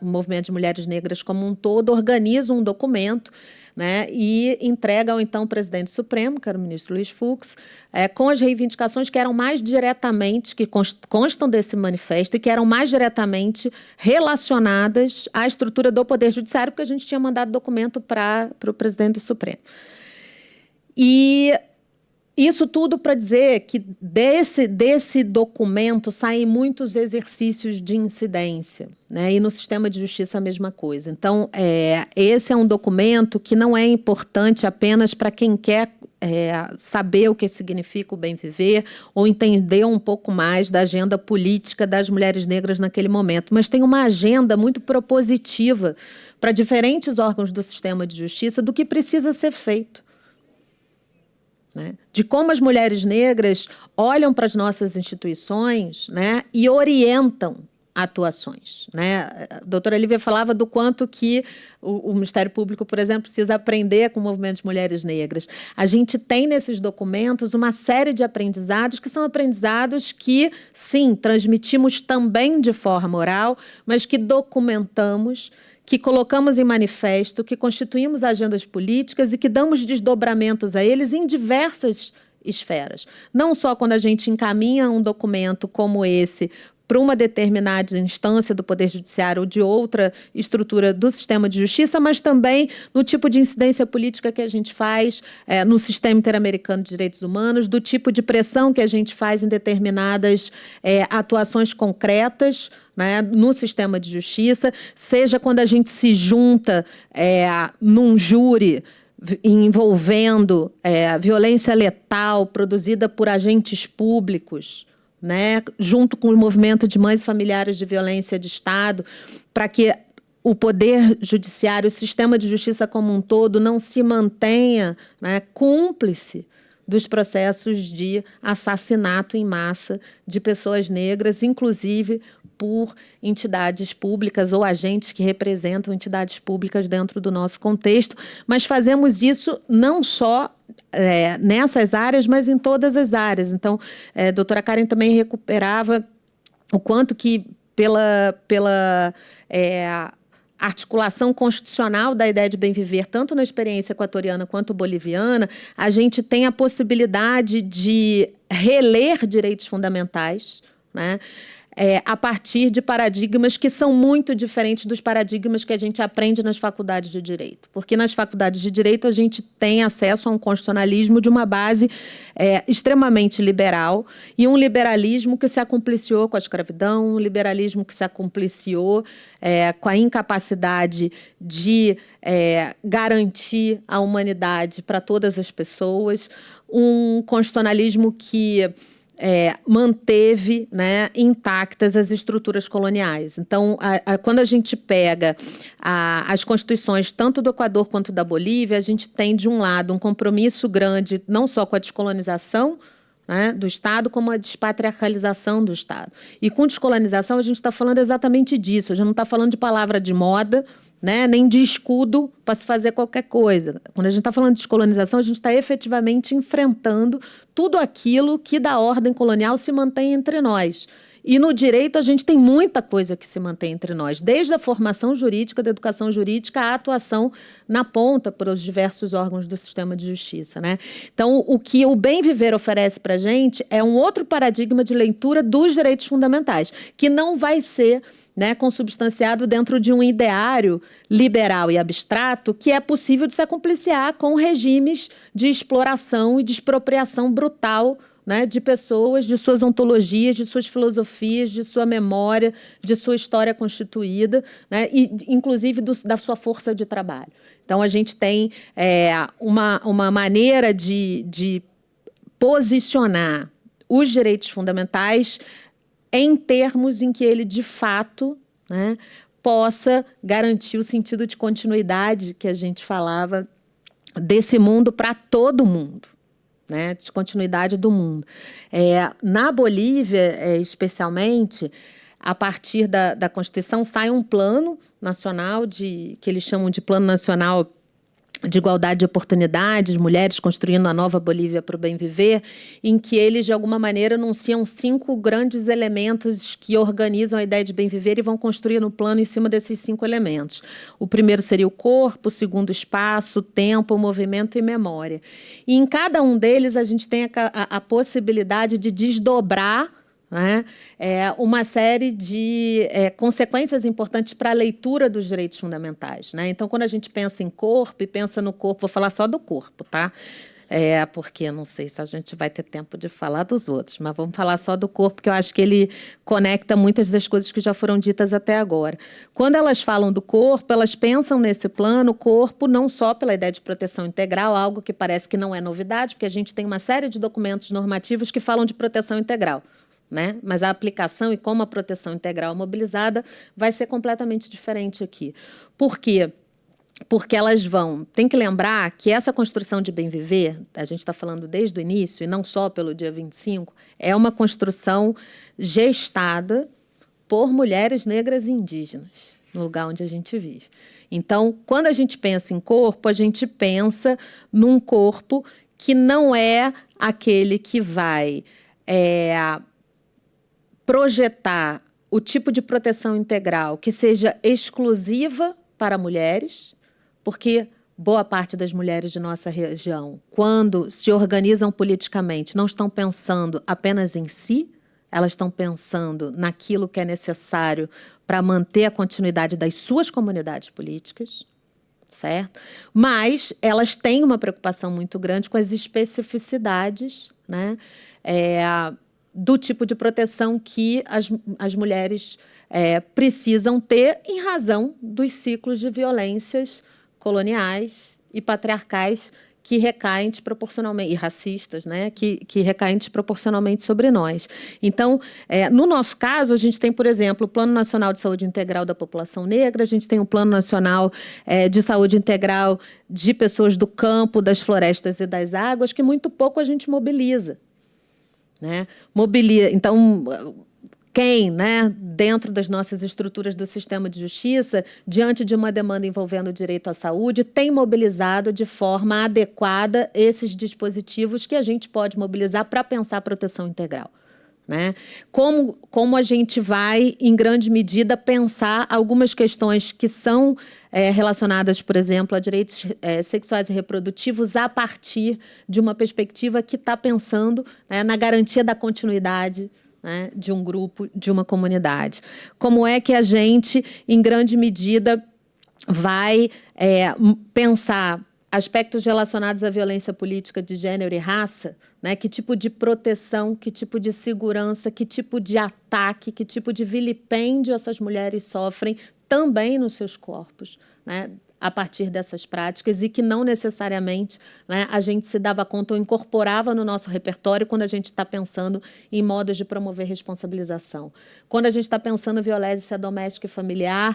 o movimento de mulheres negras como um todo organiza um documento, né, e entrega ao então presidente Supremo, que era o ministro Luiz Fux, com as reivindicações que eram mais diretamente, que constam desse manifesto e que eram mais diretamente relacionadas à estrutura do Poder Judiciário, porque a gente tinha mandado documento para o presidente do Supremo. E isso tudo para dizer que desse documento saem muitos exercícios de incidência, né? E no sistema de justiça a mesma coisa. Então, esse é um documento que não é importante apenas para quem quer saber o que significa o bem viver ou entender um pouco mais da agenda política das mulheres negras naquele momento, mas tem uma agenda muito propositiva para diferentes órgãos do sistema de justiça do que precisa ser feito, né? De como as mulheres negras olham para as nossas instituições, né, e orientam atuações, né? A doutora Lívia falava do quanto que o Ministério Público, por exemplo, precisa aprender com o movimento de mulheres negras. A gente tem nesses documentos uma série de aprendizados que são aprendizados que, sim, transmitimos também de forma oral, mas que documentamos, que colocamos em manifesto, que constituímos agendas políticas e que damos desdobramentos a eles em diversas esferas. Não só quando a gente encaminha um documento como esse para uma determinada instância do Poder Judiciário ou de outra estrutura do sistema de justiça, mas também no tipo de incidência política que a gente faz no sistema interamericano de direitos humanos, do tipo de pressão que a gente faz em determinadas atuações concretas, né, no sistema de justiça, seja quando a gente se junta num júri envolvendo violência letal produzida por agentes públicos, né, junto com o movimento de mães familiares de violência de Estado, para que o Poder Judiciário, o sistema de justiça como um todo, não se mantenha, né, cúmplice dos processos de assassinato em massa de pessoas negras, inclusive por entidades públicas ou agentes que representam entidades públicas dentro do nosso contexto, mas fazemos isso não só nessas áreas, mas em todas as áreas. Então, a doutora Karen também recuperava o quanto que pela articulação constitucional da ideia de bem viver, tanto na experiência equatoriana quanto boliviana, a gente tem a possibilidade de reler direitos fundamentais, né, a partir de paradigmas que são muito diferentes dos paradigmas que a gente aprende nas faculdades de direito. Porque nas faculdades de direito a gente tem acesso a um constitucionalismo de uma base extremamente liberal e um liberalismo que se acompliciou com a escravidão, um liberalismo que se acompliciou com a incapacidade de garantir a humanidade para todas as pessoas, um constitucionalismo que manteve, né, intactas as estruturas coloniais. Então, quando a gente pega as constituições tanto do Equador quanto da Bolívia, a gente tem, de um lado, um compromisso grande não só com a descolonização, né, do Estado, como a despatriarcalização do Estado. E com descolonização, a gente está falando exatamente disso. A gente não está falando de palavra de moda, né, nem de escudo para se fazer qualquer coisa. Quando a gente está falando de descolonização, a gente está efetivamente enfrentando tudo aquilo que da ordem colonial se mantém entre nós. E no direito a gente tem muita coisa que se mantém entre nós, desde a formação jurídica, da educação jurídica, à atuação na ponta para os diversos órgãos do sistema de justiça, né? Então, o que o Bem Viver oferece para a gente é um outro paradigma de leitura dos direitos fundamentais, que não vai ser, né, consubstanciado dentro de um ideário liberal e abstrato que é possível de se acompliciar com regimes de exploração e de expropriação brutal, né, de pessoas, de suas ontologias, de suas filosofias, de sua memória, de sua história constituída, né, e inclusive da sua força de trabalho. Então, a gente tem uma maneira de posicionar os direitos fundamentais em termos em que ele, de fato, né, possa garantir o sentido de continuidade que a gente falava desse mundo para todo mundo, né, de continuidade do mundo. Na Bolívia, especialmente, a partir da Constituição, sai um plano nacional, que eles chamam de Plano Nacional de Igualdade de Oportunidades, Mulheres Construindo a Nova Bolívia para o Bem Viver, em que eles, de alguma maneira, anunciam 5 grandes elementos que organizam a ideia de bem viver e vão construir no plano em cima desses 5 elementos. O primeiro seria o corpo, o segundo, espaço, tempo, movimento e memória. E em cada um deles a gente tem a possibilidade de desdobrar, né, uma série de consequências importantes para a leitura dos direitos fundamentais, né? Então, quando a gente pensa em corpo e pensa no corpo, vou falar só do corpo, tá? Porque não sei se a gente vai ter tempo de falar dos outros, mas vamos falar só do corpo, que eu acho que ele conecta muitas das coisas que já foram ditas até agora. Quando elas falam do corpo, elas pensam nesse plano, o corpo, não só pela ideia de proteção integral, algo que parece que não é novidade, porque a gente tem uma série de documentos normativos que falam de proteção integral, né? Mas a aplicação e como a proteção integral mobilizada vai ser completamente diferente aqui. Por quê? Porque elas tem que lembrar que essa construção de bem viver, a gente está falando desde o início, e não só pelo dia 25, é uma construção gestada por mulheres negras e indígenas, no lugar onde a gente vive. Então, quando a gente pensa em corpo, a gente pensa num corpo que não é aquele que vai projetar o tipo de proteção integral que seja exclusiva para mulheres, porque boa parte das mulheres de nossa região, quando se organizam politicamente, não estão pensando apenas em si, elas estão pensando naquilo que é necessário para manter a continuidade das suas comunidades políticas, certo? Mas elas têm uma preocupação muito grande com as especificidades, né, do tipo de proteção que as mulheres precisam ter em razão dos ciclos de violências coloniais e patriarcais que recaem desproporcionalmente, e racistas, né, que recaem desproporcionalmente sobre nós. Então, no nosso caso, a gente tem, por exemplo, o Plano Nacional de Saúde Integral da População Negra, a gente tem o Plano Nacional de Saúde Integral de pessoas do campo, das florestas e das águas, que muito pouco a gente mobiliza, né? Então, quem, né, dentro das nossas estruturas do sistema de justiça, diante de uma demanda envolvendo o direito à saúde, tem mobilizado de forma adequada esses dispositivos que a gente pode mobilizar para pensar a proteção integral, né? Como a gente vai, em grande medida, pensar algumas questões que são relacionadas, por exemplo, a direitos sexuais e reprodutivos a partir de uma perspectiva que está pensando, né, na garantia da continuidade, né, de um grupo, de uma comunidade. Como é que a gente, em grande medida, vai pensar aspectos relacionados à violência política de gênero e raça, né? Que tipo de proteção, que tipo de segurança, que tipo de ataque, que tipo de vilipêndio essas mulheres sofrem também nos seus corpos, né, a partir dessas práticas, e que não necessariamente, né, a gente se dava conta ou incorporava no nosso repertório quando a gente está pensando em modos de promover responsabilização. Quando a gente está pensando em violência doméstica e familiar,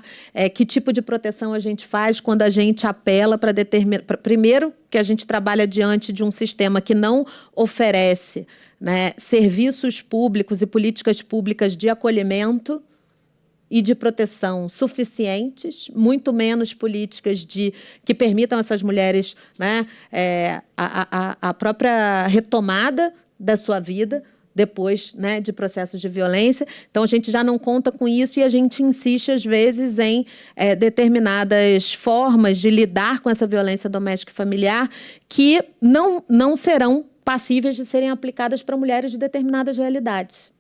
que tipo de proteção a gente faz quando a gente apela para determinar... Primeiro, que a gente trabalha diante de um sistema que não oferece, né, serviços públicos e políticas públicas de acolhimento e de proteção suficientes, muito menos políticas que permitam essas mulheres, né, a própria retomada da sua vida depois, né, de processos de violência. Então, a gente já não conta com isso e a gente insiste, às vezes, em determinadas formas de lidar com essa violência doméstica e familiar que não serão passíveis de serem aplicadas para mulheres de determinadas realidades.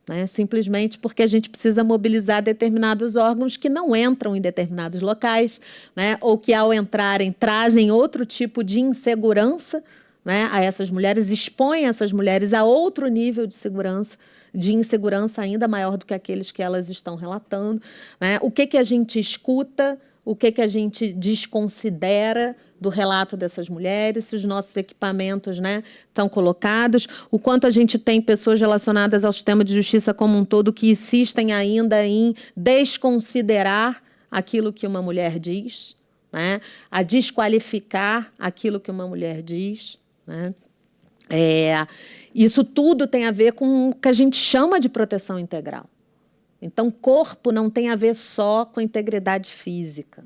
Né? Simplesmente porque a gente precisa mobilizar determinados órgãos que não entram em determinados locais, né? Ou que, ao entrarem, trazem outro tipo de insegurança, né, a essas mulheres, expõem essas mulheres a outro nível de insegurança ainda maior do que aqueles que elas estão relatando. Né? O que a gente escuta, o que a gente desconsidera do relato dessas mulheres, se os nossos equipamentos, né, estão colocados, o quanto a gente tem pessoas relacionadas ao sistema de justiça como um todo que insistem ainda em desconsiderar aquilo que uma mulher diz, né, a desqualificar aquilo que uma mulher diz. Né? Isso tudo tem a ver com o que a gente chama de proteção integral. Então, corpo não tem a ver só com integridade física.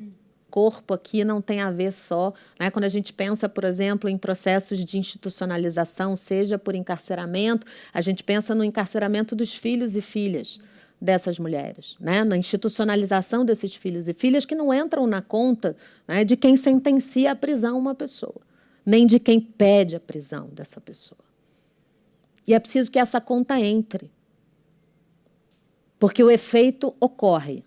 Corpo aqui não tem a ver só... Né, quando a gente pensa, por exemplo, em processos de institucionalização, seja por encarceramento, a gente pensa no encarceramento dos filhos e filhas dessas mulheres, né, na institucionalização desses filhos e filhas que não entram na conta, né, de quem sentencia à prisão uma pessoa, nem de quem pede a prisão dessa pessoa. E é preciso que essa conta entre, porque o efeito ocorre,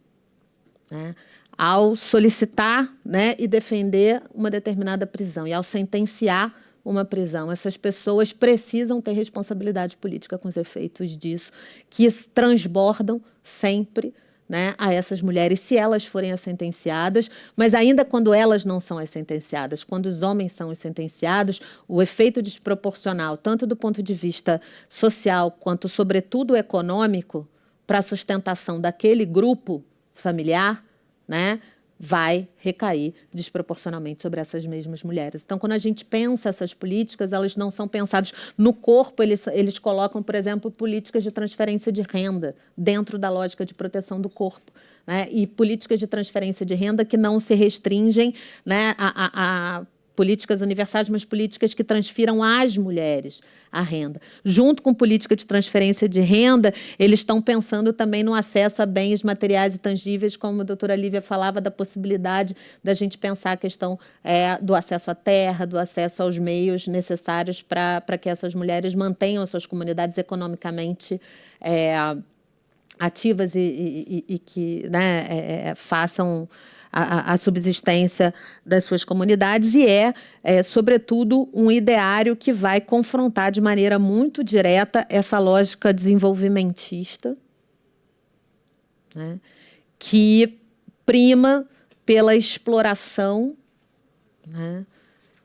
né, ao solicitar, né, e defender uma determinada prisão, e ao sentenciar uma prisão. Essas pessoas precisam ter responsabilidade política com os efeitos disso, que transbordam sempre, né, a essas mulheres, se elas forem as sentenciadas, mas ainda quando elas não são as sentenciadas, quando os homens são os sentenciados, o efeito desproporcional, tanto do ponto de vista social quanto, sobretudo, econômico, para a sustentação daquele grupo familiar, né, vai recair desproporcionalmente sobre essas mesmas mulheres. Então, quando a gente pensa essas políticas, elas não são pensadas no corpo, eles colocam, por exemplo, políticas de transferência de renda dentro da lógica de proteção do corpo, né? E políticas de transferência de renda que não se restringem, né, a políticas universais, mas políticas que transfiram às mulheres a renda. Junto com política de transferência de renda, eles estão pensando também no acesso a bens materiais e tangíveis, como a doutora Lívia falava, da possibilidade da gente pensar a questão do acesso à terra, do acesso aos meios necessários para que essas mulheres mantenham as suas comunidades economicamente ativas e que, né, façam a subsistência das suas comunidades, e sobretudo, um ideário que vai confrontar de maneira muito direta essa lógica desenvolvimentista, né, que prima pela exploração, né,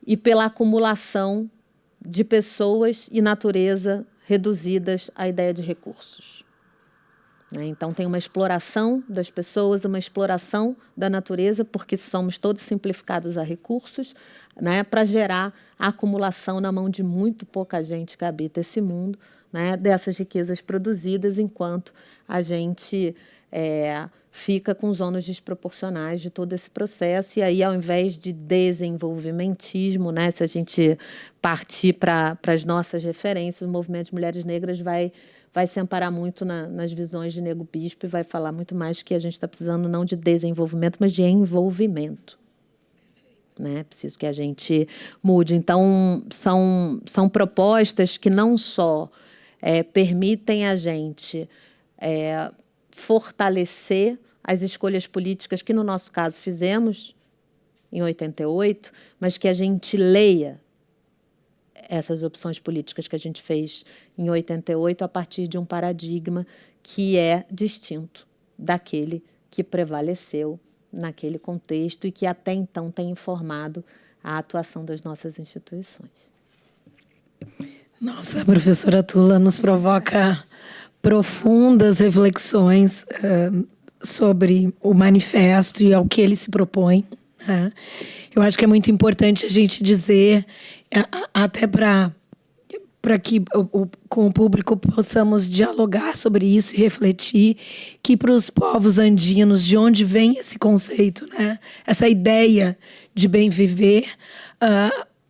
e pela acumulação de pessoas e natureza reduzidas à ideia de recursos. Então, tem uma exploração das pessoas, uma exploração da natureza, porque somos todos simplificados a recursos, né, para gerar a acumulação na mão de muito pouca gente que habita esse mundo, né, dessas riquezas produzidas, enquanto a gente fica com os ônus desproporcionais de todo esse processo. E aí, ao invés de desenvolvimentismo, né, se a gente partir para as nossas referências, o movimento de mulheres negras vai se amparar muito nas visões de Nego Bispo e vai falar muito mais que a gente está precisando não de desenvolvimento, mas de envolvimento. Né? Preciso que a gente mude. Então, são propostas que não só permitem a gente fortalecer as escolhas políticas que, no nosso caso, fizemos em 88, mas que a gente leia essas opções políticas que a gente fez em 88 a partir de um paradigma que é distinto daquele que prevaleceu naquele contexto e que até então tem informado a atuação das nossas instituições. Nossa, a professora Tula nos provoca profundas reflexões sobre o manifesto e ao que ele se propõe. Eu acho que é muito importante a gente dizer, até para que com o público possamos dialogar sobre isso e refletir, que para os povos andinos, de onde vem esse conceito, né? Essa ideia de bem viver,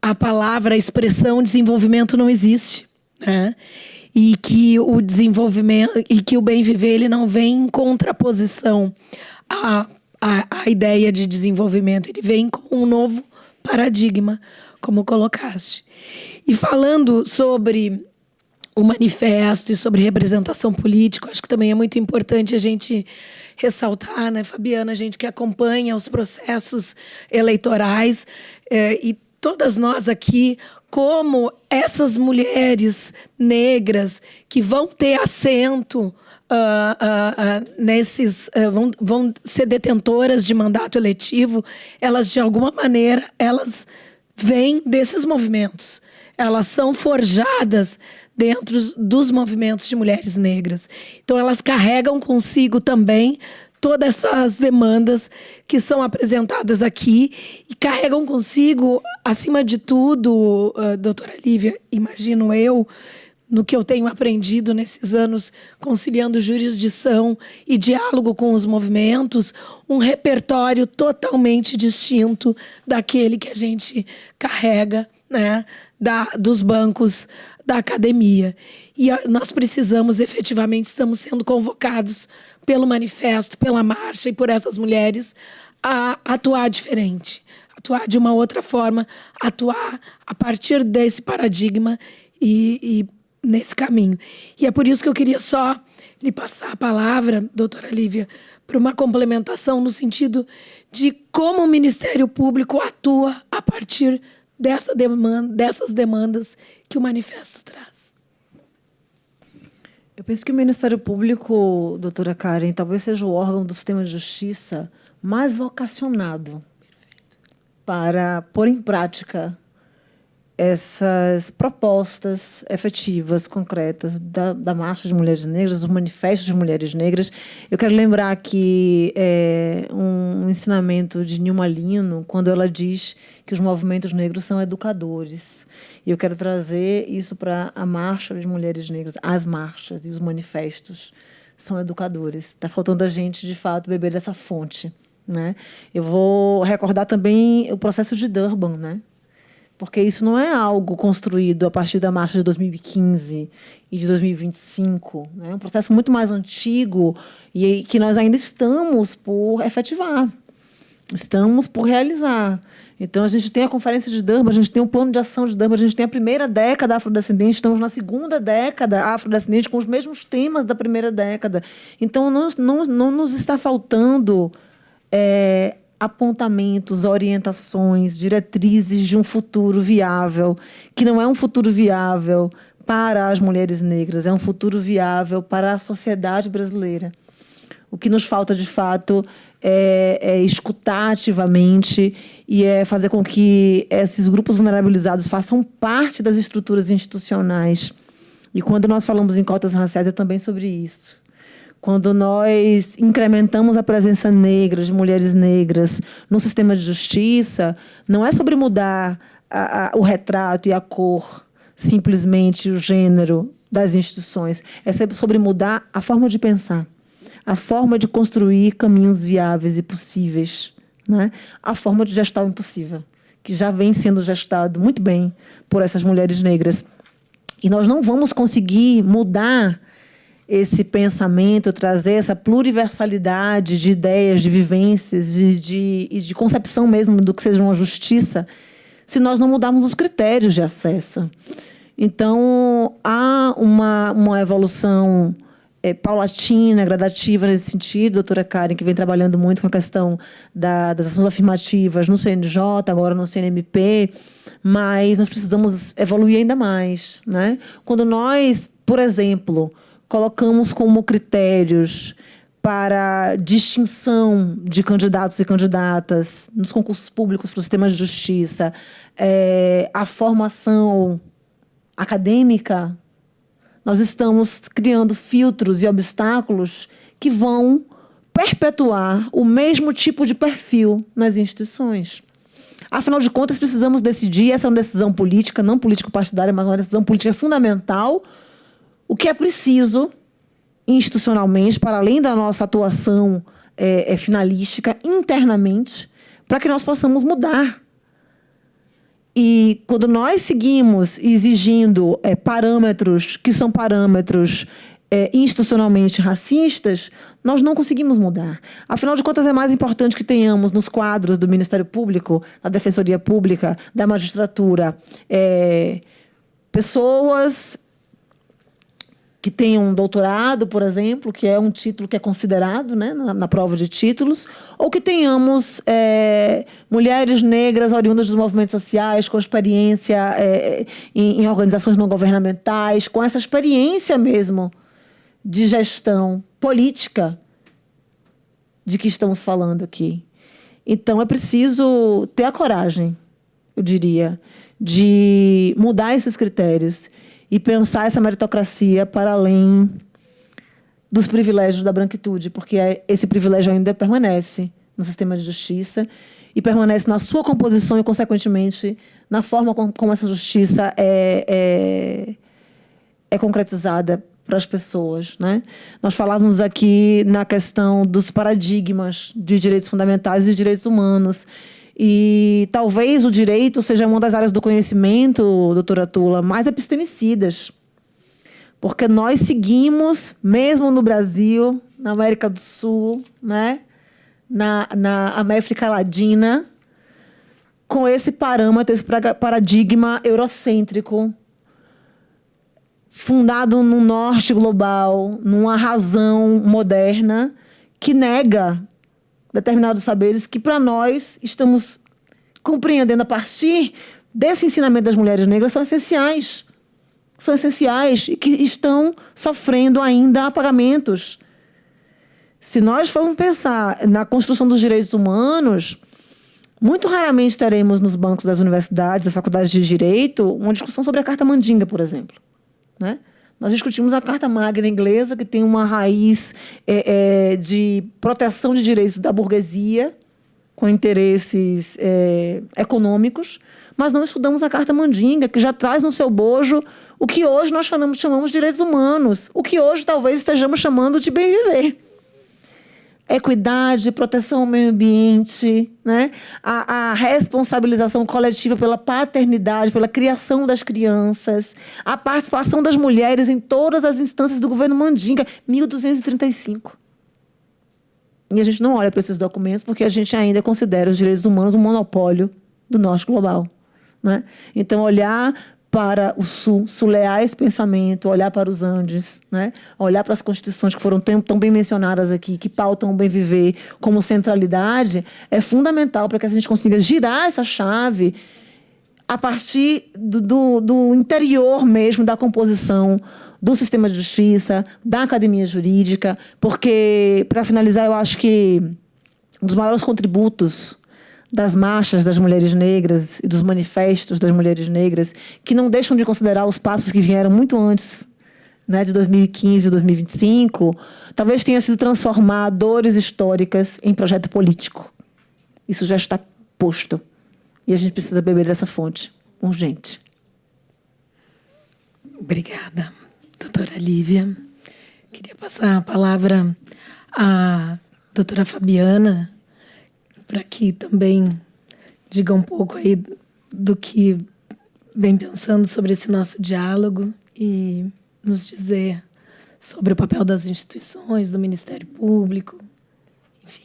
a palavra, a expressão desenvolvimento não existe, né? E que o desenvolvimento e que o bem viver ele não vem em contraposição à ideia de desenvolvimento, ele vem com um novo paradigma, como colocaste. E falando sobre o manifesto e sobre representação política, acho que também é muito importante a gente ressaltar, né, Fabiana, a gente que acompanha os processos eleitorais e todas nós aqui, como essas mulheres negras que vão ter assento vão ser detentoras de mandato eletivo, elas, de alguma maneira, elas vêm desses movimentos. Elas são forjadas dentro dos movimentos de mulheres negras. Então, elas carregam consigo também todas essas demandas que são apresentadas aqui e carregam consigo, acima de tudo, doutora Lívia, imagino eu, no que eu tenho aprendido nesses anos conciliando jurisdição e diálogo com os movimentos, um repertório totalmente distinto daquele que a gente carrega, né, dos bancos da academia. E nós precisamos, efetivamente, estamos sendo convocados pelo manifesto, pela marcha e por essas mulheres a atuar diferente, atuar de uma outra forma, atuar a partir desse paradigma e nesse caminho. E é por isso que eu queria só lhe passar a palavra, doutora Lívia, para uma complementação no sentido de como o Ministério Público atua a partir dessas demandas que o manifesto traz. Eu penso que o Ministério Público, doutora Karen, talvez seja o órgão do sistema de justiça mais vocacionado para pôr em prática essas propostas efetivas, concretas, da Marcha de Mulheres Negras, do Manifesto de Mulheres Negras. Eu quero lembrar aqui um ensinamento de Nilma Lino, quando ela diz que os movimentos negros são educadores. E eu quero trazer isso para a Marcha de Mulheres Negras. As marchas e os manifestos são educadores. Está faltando a gente, de fato, beber dessa fonte, né? Eu vou recordar também o processo de Durban, né? Porque isso não é algo construído a partir da marcha de 2015 e de 2025. Né? É um processo muito mais antigo e que nós ainda estamos por efetivar, estamos por realizar. Então, a gente tem a Conferência de Durban, a gente tem o Plano de Ação de Durban, a gente tem a primeira década afrodescendente, estamos na segunda década afrodescendente com os mesmos temas da primeira década. Então, não nos está faltando apontamentos, orientações, diretrizes de um futuro viável, que não é um futuro viável para as mulheres negras, é um futuro viável para a sociedade brasileira. O que nos falta, de fato, é escutar ativamente e é fazer com que esses grupos vulnerabilizados façam parte das estruturas institucionais. E quando nós falamos em cotas raciais, é também sobre isso. Quando nós incrementamos a presença negra, de mulheres negras, no sistema de justiça, não é sobre mudar o retrato e a cor, simplesmente o gênero das instituições. É sobre mudar a forma de pensar, a forma de construir caminhos viáveis e possíveis, né? A forma de gestar o impossível, que já vem sendo gestado muito bem por essas mulheres negras. E nós não vamos conseguir mudar esse pensamento, trazer essa pluriversalidade de ideias, de vivências, de concepção mesmo do que seja uma justiça, se nós não mudarmos os critérios de acesso. Então, há uma evolução paulatina, gradativa nesse sentido, doutora Karen, que vem trabalhando muito com a questão das ações afirmativas no CNJ, agora no CNMP, mas nós precisamos evoluir ainda mais, né? Quando nós, por exemplo, colocamos como critérios para distinção de candidatos e candidatas nos concursos públicos para o sistema de justiça, a formação acadêmica, nós estamos criando filtros e obstáculos que vão perpetuar o mesmo tipo de perfil nas instituições. Afinal de contas, precisamos decidir, essa é uma decisão política, não político-partidária, mas uma decisão política fundamental, o que é preciso institucionalmente, para além da nossa atuação finalística, internamente, para que nós possamos mudar. E quando nós seguimos exigindo parâmetros que são parâmetros institucionalmente racistas, nós não conseguimos mudar. Afinal de contas, é mais importante que tenhamos nos quadros do Ministério Público, da Defensoria Pública, da magistratura, pessoas que tenham um doutorado, por exemplo, que é um título que é considerado, né, na prova de títulos, ou que tenhamos mulheres negras oriundas dos movimentos sociais, com experiência em organizações não governamentais, com essa experiência mesmo de gestão política de que estamos falando aqui. Então, é preciso ter a coragem, eu diria, de mudar esses critérios e pensar essa meritocracia para além dos privilégios da branquitude, porque esse privilégio ainda permanece no sistema de justiça e permanece na sua composição e, consequentemente, na forma como essa justiça é concretizada para as pessoas, né? Nós falávamos aqui na questão dos paradigmas de direitos fundamentais e direitos humanos. E talvez o direito seja uma das áreas do conhecimento, doutora Tula, mais epistemicidas. Porque nós seguimos, mesmo no Brasil, na América do Sul, né? na América Latina, com esse parâmetro, esse paradigma eurocêntrico, fundado no norte global, numa razão moderna, que nega determinados saberes que, para nós, estamos compreendendo a partir desse ensinamento das mulheres negras são essenciais. São essenciais e que estão sofrendo ainda apagamentos. Se nós formos pensar na construção dos direitos humanos, muito raramente teremos nos bancos das universidades, das faculdades de direito, uma discussão sobre a Carta Mandinga, por exemplo. Né? Nós discutimos a Carta Magna inglesa, que tem uma raiz de proteção de direitos da burguesia, com interesses econômicos, mas não estudamos a Carta Mandinga, que já traz no seu bojo o que hoje nós chamamos de direitos humanos, o que hoje talvez estejamos chamando de bem viver. Equidade, proteção ao meio ambiente, né? A responsabilização coletiva pela paternidade, pela criação das crianças, a participação das mulheres em todas as instâncias do governo Mandinga, 1235. E a gente não olha para esses documentos porque a gente ainda considera os direitos humanos um monopólio do norte global. Né? Então, olhar para o Sul, sulear esse pensamento, olhar para os Andes, né? Olhar para as constituições que foram tão bem mencionadas aqui, que pautam o bem viver como centralidade, é fundamental para que a gente consiga girar essa chave a partir do interior mesmo da composição do sistema de justiça, da academia jurídica, porque, para finalizar, eu acho que um dos maiores contributos das marchas das mulheres negras e dos manifestos das mulheres negras, que não deixam de considerar os passos que vieram muito antes, né, de 2015 e 2025, talvez tenha sido transformar dores históricas em projeto político. Isso já está posto. E a gente precisa beber dessa fonte. Urgente. Obrigada, doutora Lívia. Queria passar a palavra à doutora Fabiana, para que também diga um pouco aí do que vem pensando sobre esse nosso diálogo e nos dizer sobre o papel das instituições, do Ministério Público, enfim.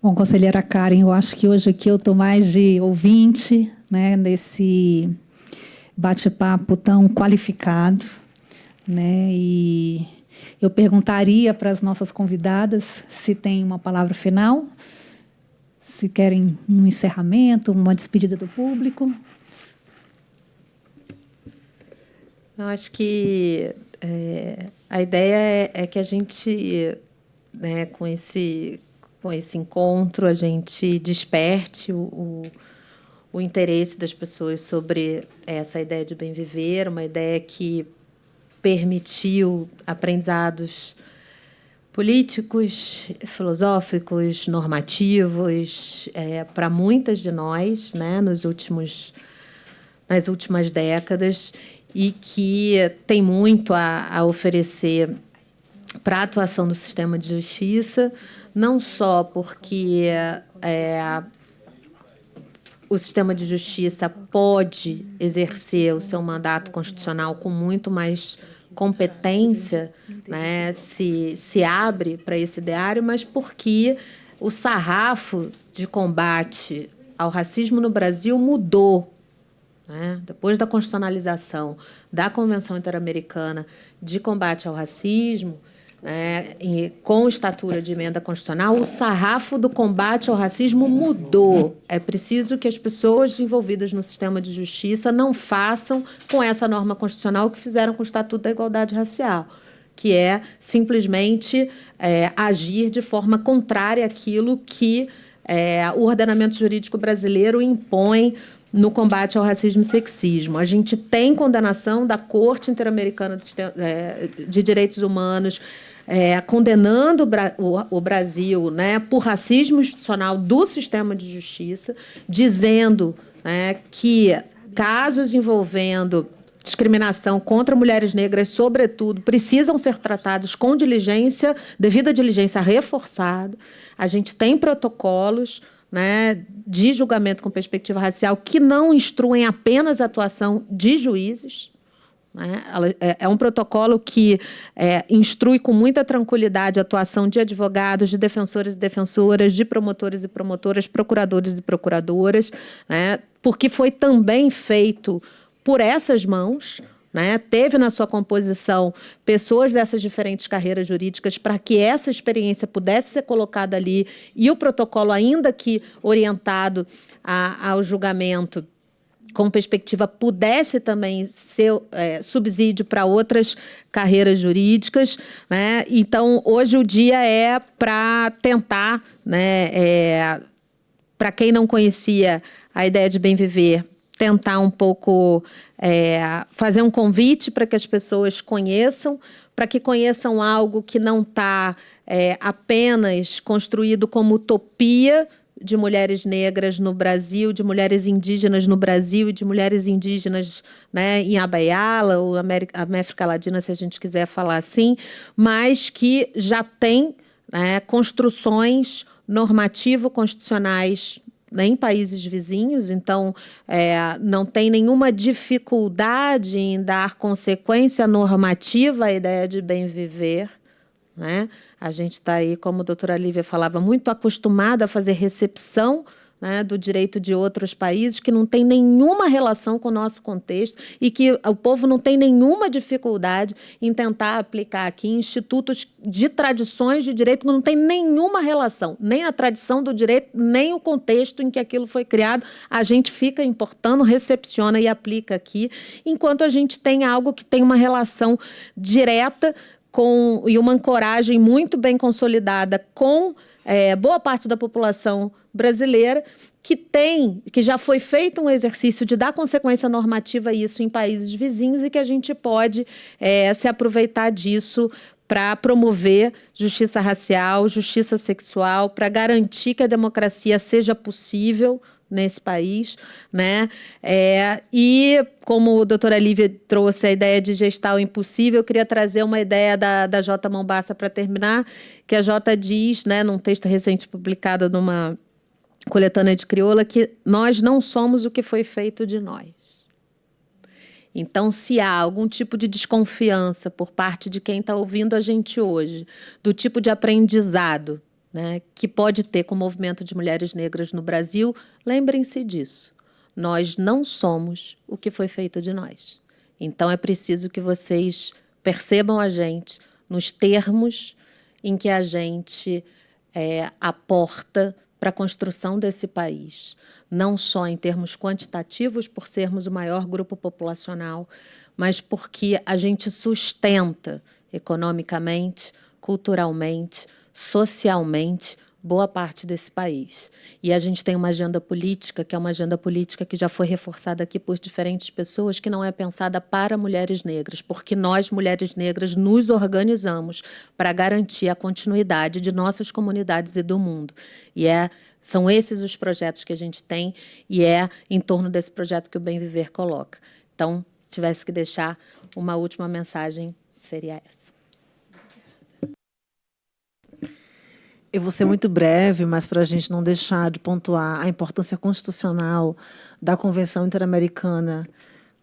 Bom, conselheira Karen, eu acho que hoje aqui eu estou mais de ouvinte, né, desse bate-papo tão qualificado, né, e eu perguntaria para as nossas convidadas se tem uma palavra final, se querem um encerramento, uma despedida do público. Eu acho que a ideia é que a gente, né, com esse encontro, a gente desperte o interesse das pessoas sobre essa ideia de bem viver, uma ideia que permitiu aprendizados políticos, filosóficos, normativos para muitas de nós, né, nas últimas décadas, e que tem muito a oferecer para a atuação do sistema de justiça, não só porque o sistema de justiça pode exercer o seu mandato constitucional com muito mais competência, né, se abre para esse ideário, mas porque o sarrafo de combate ao racismo no Brasil mudou. Né? Depois da constitucionalização da Convenção Interamericana de Combate ao Racismo, né, com estatura de emenda constitucional, o sarrafo do combate ao racismo mudou. É preciso que as pessoas envolvidas no sistema de justiça não façam com essa norma constitucional o que fizeram com o Estatuto da Igualdade Racial, que é simplesmente agir de forma contrária àquilo que o ordenamento jurídico brasileiro impõe no combate ao racismo e sexismo. A gente tem condenação da Corte Interamericana de Direitos Humanos condenando o Brasil, né, por racismo institucional do sistema de justiça, dizendo, né, que casos envolvendo discriminação contra mulheres negras, sobretudo, precisam ser tratados com devida diligência reforçada. A gente tem protocolos, né, de julgamento com perspectiva racial que não instruem apenas a atuação de juízes. Né? É um protocolo que instrui com muita tranquilidade a atuação de advogados, de defensores e defensoras, de promotores e promotoras, procuradores e procuradoras, né? Porque foi também feito por essas mãos, né, teve na sua composição pessoas dessas diferentes carreiras jurídicas para que essa experiência pudesse ser colocada ali e o protocolo, ainda que orientado ao julgamento com perspectiva, pudesse também ser subsídio para outras carreiras jurídicas, né? Então, hoje o dia é para tentar, né, para quem não conhecia a ideia de Bem Viver, tentar um pouco fazer um convite para que as pessoas conheçam, para que conheçam algo que não está apenas construído como utopia de mulheres negras no Brasil, de mulheres indígenas no Brasil e de mulheres indígenas, né, em Abaiala ou América Latina, se a gente quiser falar assim, mas que já tem, né, construções normativo-constitucionais, né, em países vizinhos, então não tem nenhuma dificuldade em dar consequência normativa à ideia de bem viver, né? A gente está aí, como a doutora Lívia falava, muito acostumada a fazer recepção, né, do direito de outros países que não tem nenhuma relação com o nosso contexto e que o povo não tem nenhuma dificuldade em tentar aplicar aqui institutos de tradições de direito que não tem nenhuma relação, nem a tradição do direito, nem o contexto em que aquilo foi criado. A gente fica importando, recepciona e aplica aqui, enquanto a gente tem algo que tem uma relação direta e uma ancoragem muito bem consolidada com boa parte da população brasileira, que já foi feito um exercício de dar consequência normativa a isso em países vizinhos e que a gente pode se aproveitar disso para promover justiça racial, justiça sexual, para garantir que a democracia seja possível nesse país, né? E como a doutora Lívia trouxe a ideia de gestar o impossível, eu queria trazer uma ideia da Jota Mombassa para terminar, que a Jota diz, né, num texto recente publicado numa coletânea de crioula, que nós não somos o que foi feito de nós. Então, se há algum tipo de desconfiança por parte de quem está ouvindo a gente hoje, do tipo de aprendizado, né, que pode ter com o movimento de mulheres negras no Brasil, lembrem-se disso. Nós não somos o que foi feito de nós. Então, é preciso que vocês percebam a gente nos termos em que a gente aporta para a construção desse país. Não só em termos quantitativos, por sermos o maior grupo populacional, mas porque a gente sustenta economicamente, culturalmente, socialmente, boa parte desse país. E a gente tem uma agenda política, que é uma agenda política que já foi reforçada aqui por diferentes pessoas, que não é pensada para mulheres negras, porque nós, mulheres negras, nos organizamos para garantir a continuidade de nossas comunidades e do mundo. E são esses os projetos que a gente tem, e é em torno desse projeto que o Bem Viver coloca. Então, se tivesse que deixar uma última mensagem, seria essa. Eu vou ser muito breve, mas para a gente não deixar de pontuar a importância constitucional da Convenção Interamericana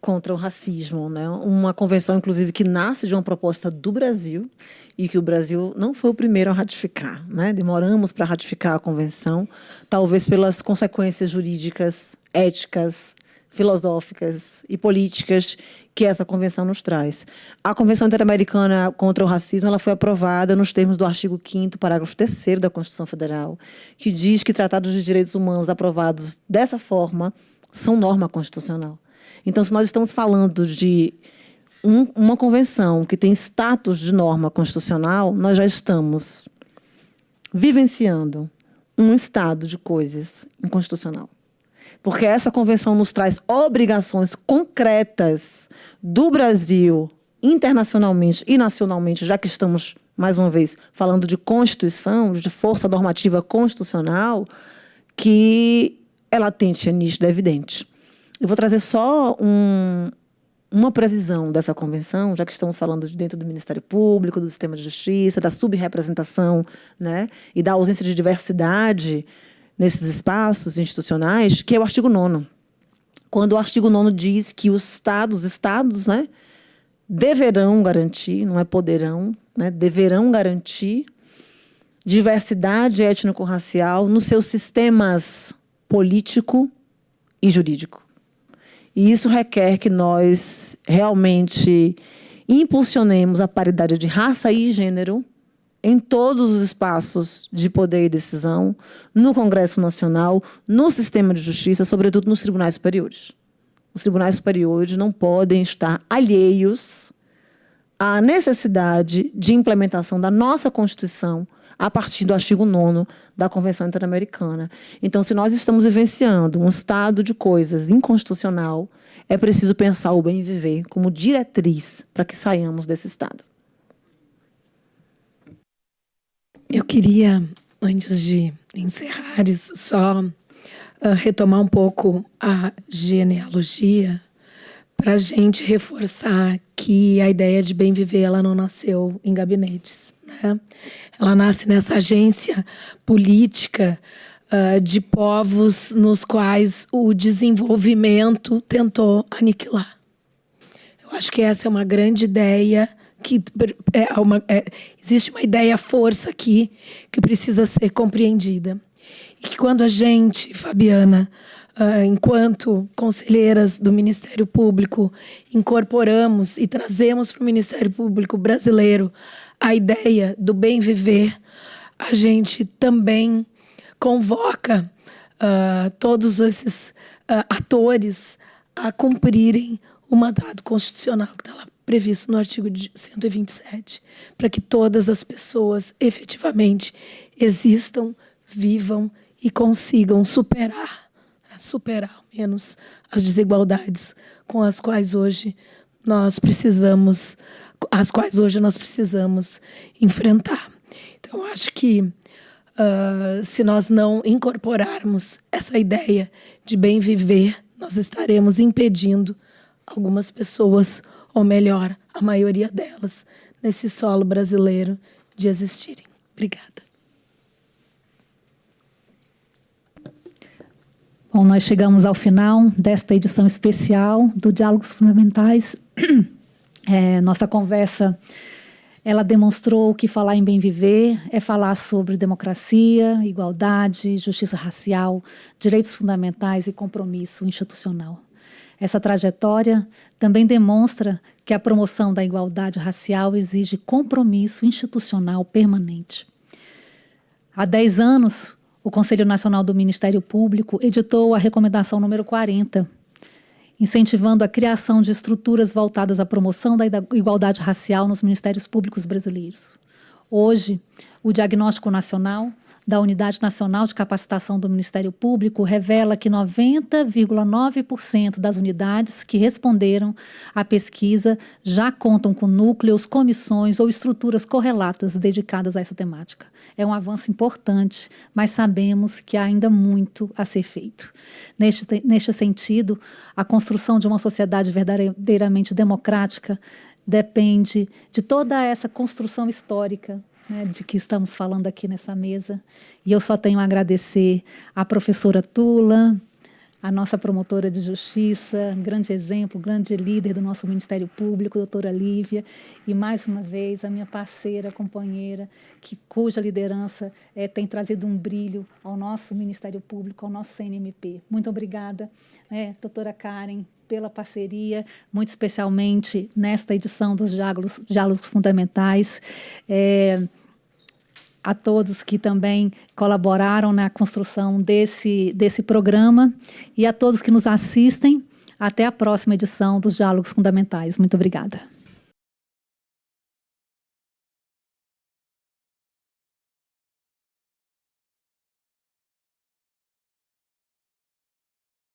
contra o Racismo, né? Uma convenção, inclusive, que nasce de uma proposta do Brasil e que o Brasil não foi o primeiro a ratificar, né? Demoramos para ratificar a convenção, talvez pelas consequências jurídicas, éticas, filosóficas e políticas que essa convenção nos traz. A Convenção Interamericana contra o Racismo, ela foi aprovada nos termos do artigo 5º, parágrafo 3º da Constituição Federal, que diz que tratados de direitos humanos aprovados dessa forma são norma constitucional. Então, se nós estamos falando de uma convenção que tem status de norma constitucional, nós já estamos vivenciando um estado de coisas inconstitucional. Porque essa convenção nos traz obrigações concretas do Brasil, internacionalmente e nacionalmente, já que estamos, mais uma vez, falando de Constituição, de força normativa constitucional, que é latente, é nítida, é evidente. Eu vou trazer só uma previsão dessa convenção, já que estamos falando de dentro do Ministério Público, do sistema de justiça, da subrepresentação, né, e da ausência de diversidade nesses espaços institucionais, que é o artigo 9º. Quando o artigo 9º diz que os estados, né, deverão garantir, não é poderão, né, deverão garantir diversidade étnico-racial nos seus sistemas político e jurídico. E isso requer que nós realmente impulsionemos a paridade de raça e gênero em todos os espaços de poder e decisão, no Congresso Nacional, no sistema de justiça, sobretudo nos tribunais superiores. Os tribunais superiores não podem estar alheios à necessidade de implementação da nossa Constituição a partir do artigo 9º da Convenção Interamericana. Então, se nós estamos vivenciando um estado de coisas inconstitucional, é preciso pensar o bem viver como diretriz para que saiamos desse estado. Eu queria, antes de encerrar, só retomar um pouco a genealogia para a gente reforçar que a ideia de bem viver ela não nasceu em gabinetes, né? Ela nasce nessa agência política de povos nos quais o desenvolvimento tentou aniquilar. Eu acho que essa é uma grande ideia, que existe uma ideia-força aqui que precisa ser compreendida. E que quando a gente, Fabiana, enquanto conselheiras do Ministério Público, incorporamos e trazemos para o Ministério Público brasileiro a ideia do bem viver, a gente também convoca todos esses atores a cumprirem o mandato constitucional que está lá previsto no artigo 127, para que todas as pessoas efetivamente existam, vivam e consigam superar ao menos as desigualdades com as quais hoje nós precisamos enfrentar. Então, eu acho que se nós não incorporarmos essa ideia de bem viver, nós estaremos impedindo algumas pessoas, ou melhor, a maioria delas, nesse solo brasileiro, de existirem. Obrigada. Bom, nós chegamos ao final desta edição especial do Diálogos Fundamentais. Nossa conversa, ela demonstrou que falar em bem viver é falar sobre democracia, igualdade, justiça racial, direitos fundamentais e compromisso institucional. Essa trajetória também demonstra que a promoção da igualdade racial exige compromisso institucional permanente. Há 10 anos, o Conselho Nacional do Ministério Público editou a recomendação número 40, incentivando a criação de estruturas voltadas à promoção da igualdade racial nos ministérios públicos brasileiros. Hoje, o Diagnóstico Nacional da Unidade Nacional de Capacitação do Ministério Público revela que 90,9% das unidades que responderam à pesquisa já contam com núcleos, comissões ou estruturas correlatas dedicadas a essa temática. É um avanço importante, mas sabemos que há ainda muito a ser feito. Neste sentido, a construção de uma sociedade verdadeiramente democrática depende de toda essa construção histórica, né, de que estamos falando aqui nessa mesa. E eu só tenho a agradecer à professora Tula, a nossa promotora de justiça, grande exemplo, grande líder do nosso Ministério Público, doutora Lívia, e mais uma vez a minha parceira, companheira, cuja liderança tem trazido um brilho ao nosso Ministério Público, ao nosso CNMP. Muito obrigada, doutora Karen, pela parceria, muito especialmente nesta edição dos Diálogos Fundamentais. A todos que também colaboraram na construção desse programa e a todos que nos assistem. Até a próxima edição dos Diálogos Fundamentais. Muito obrigada.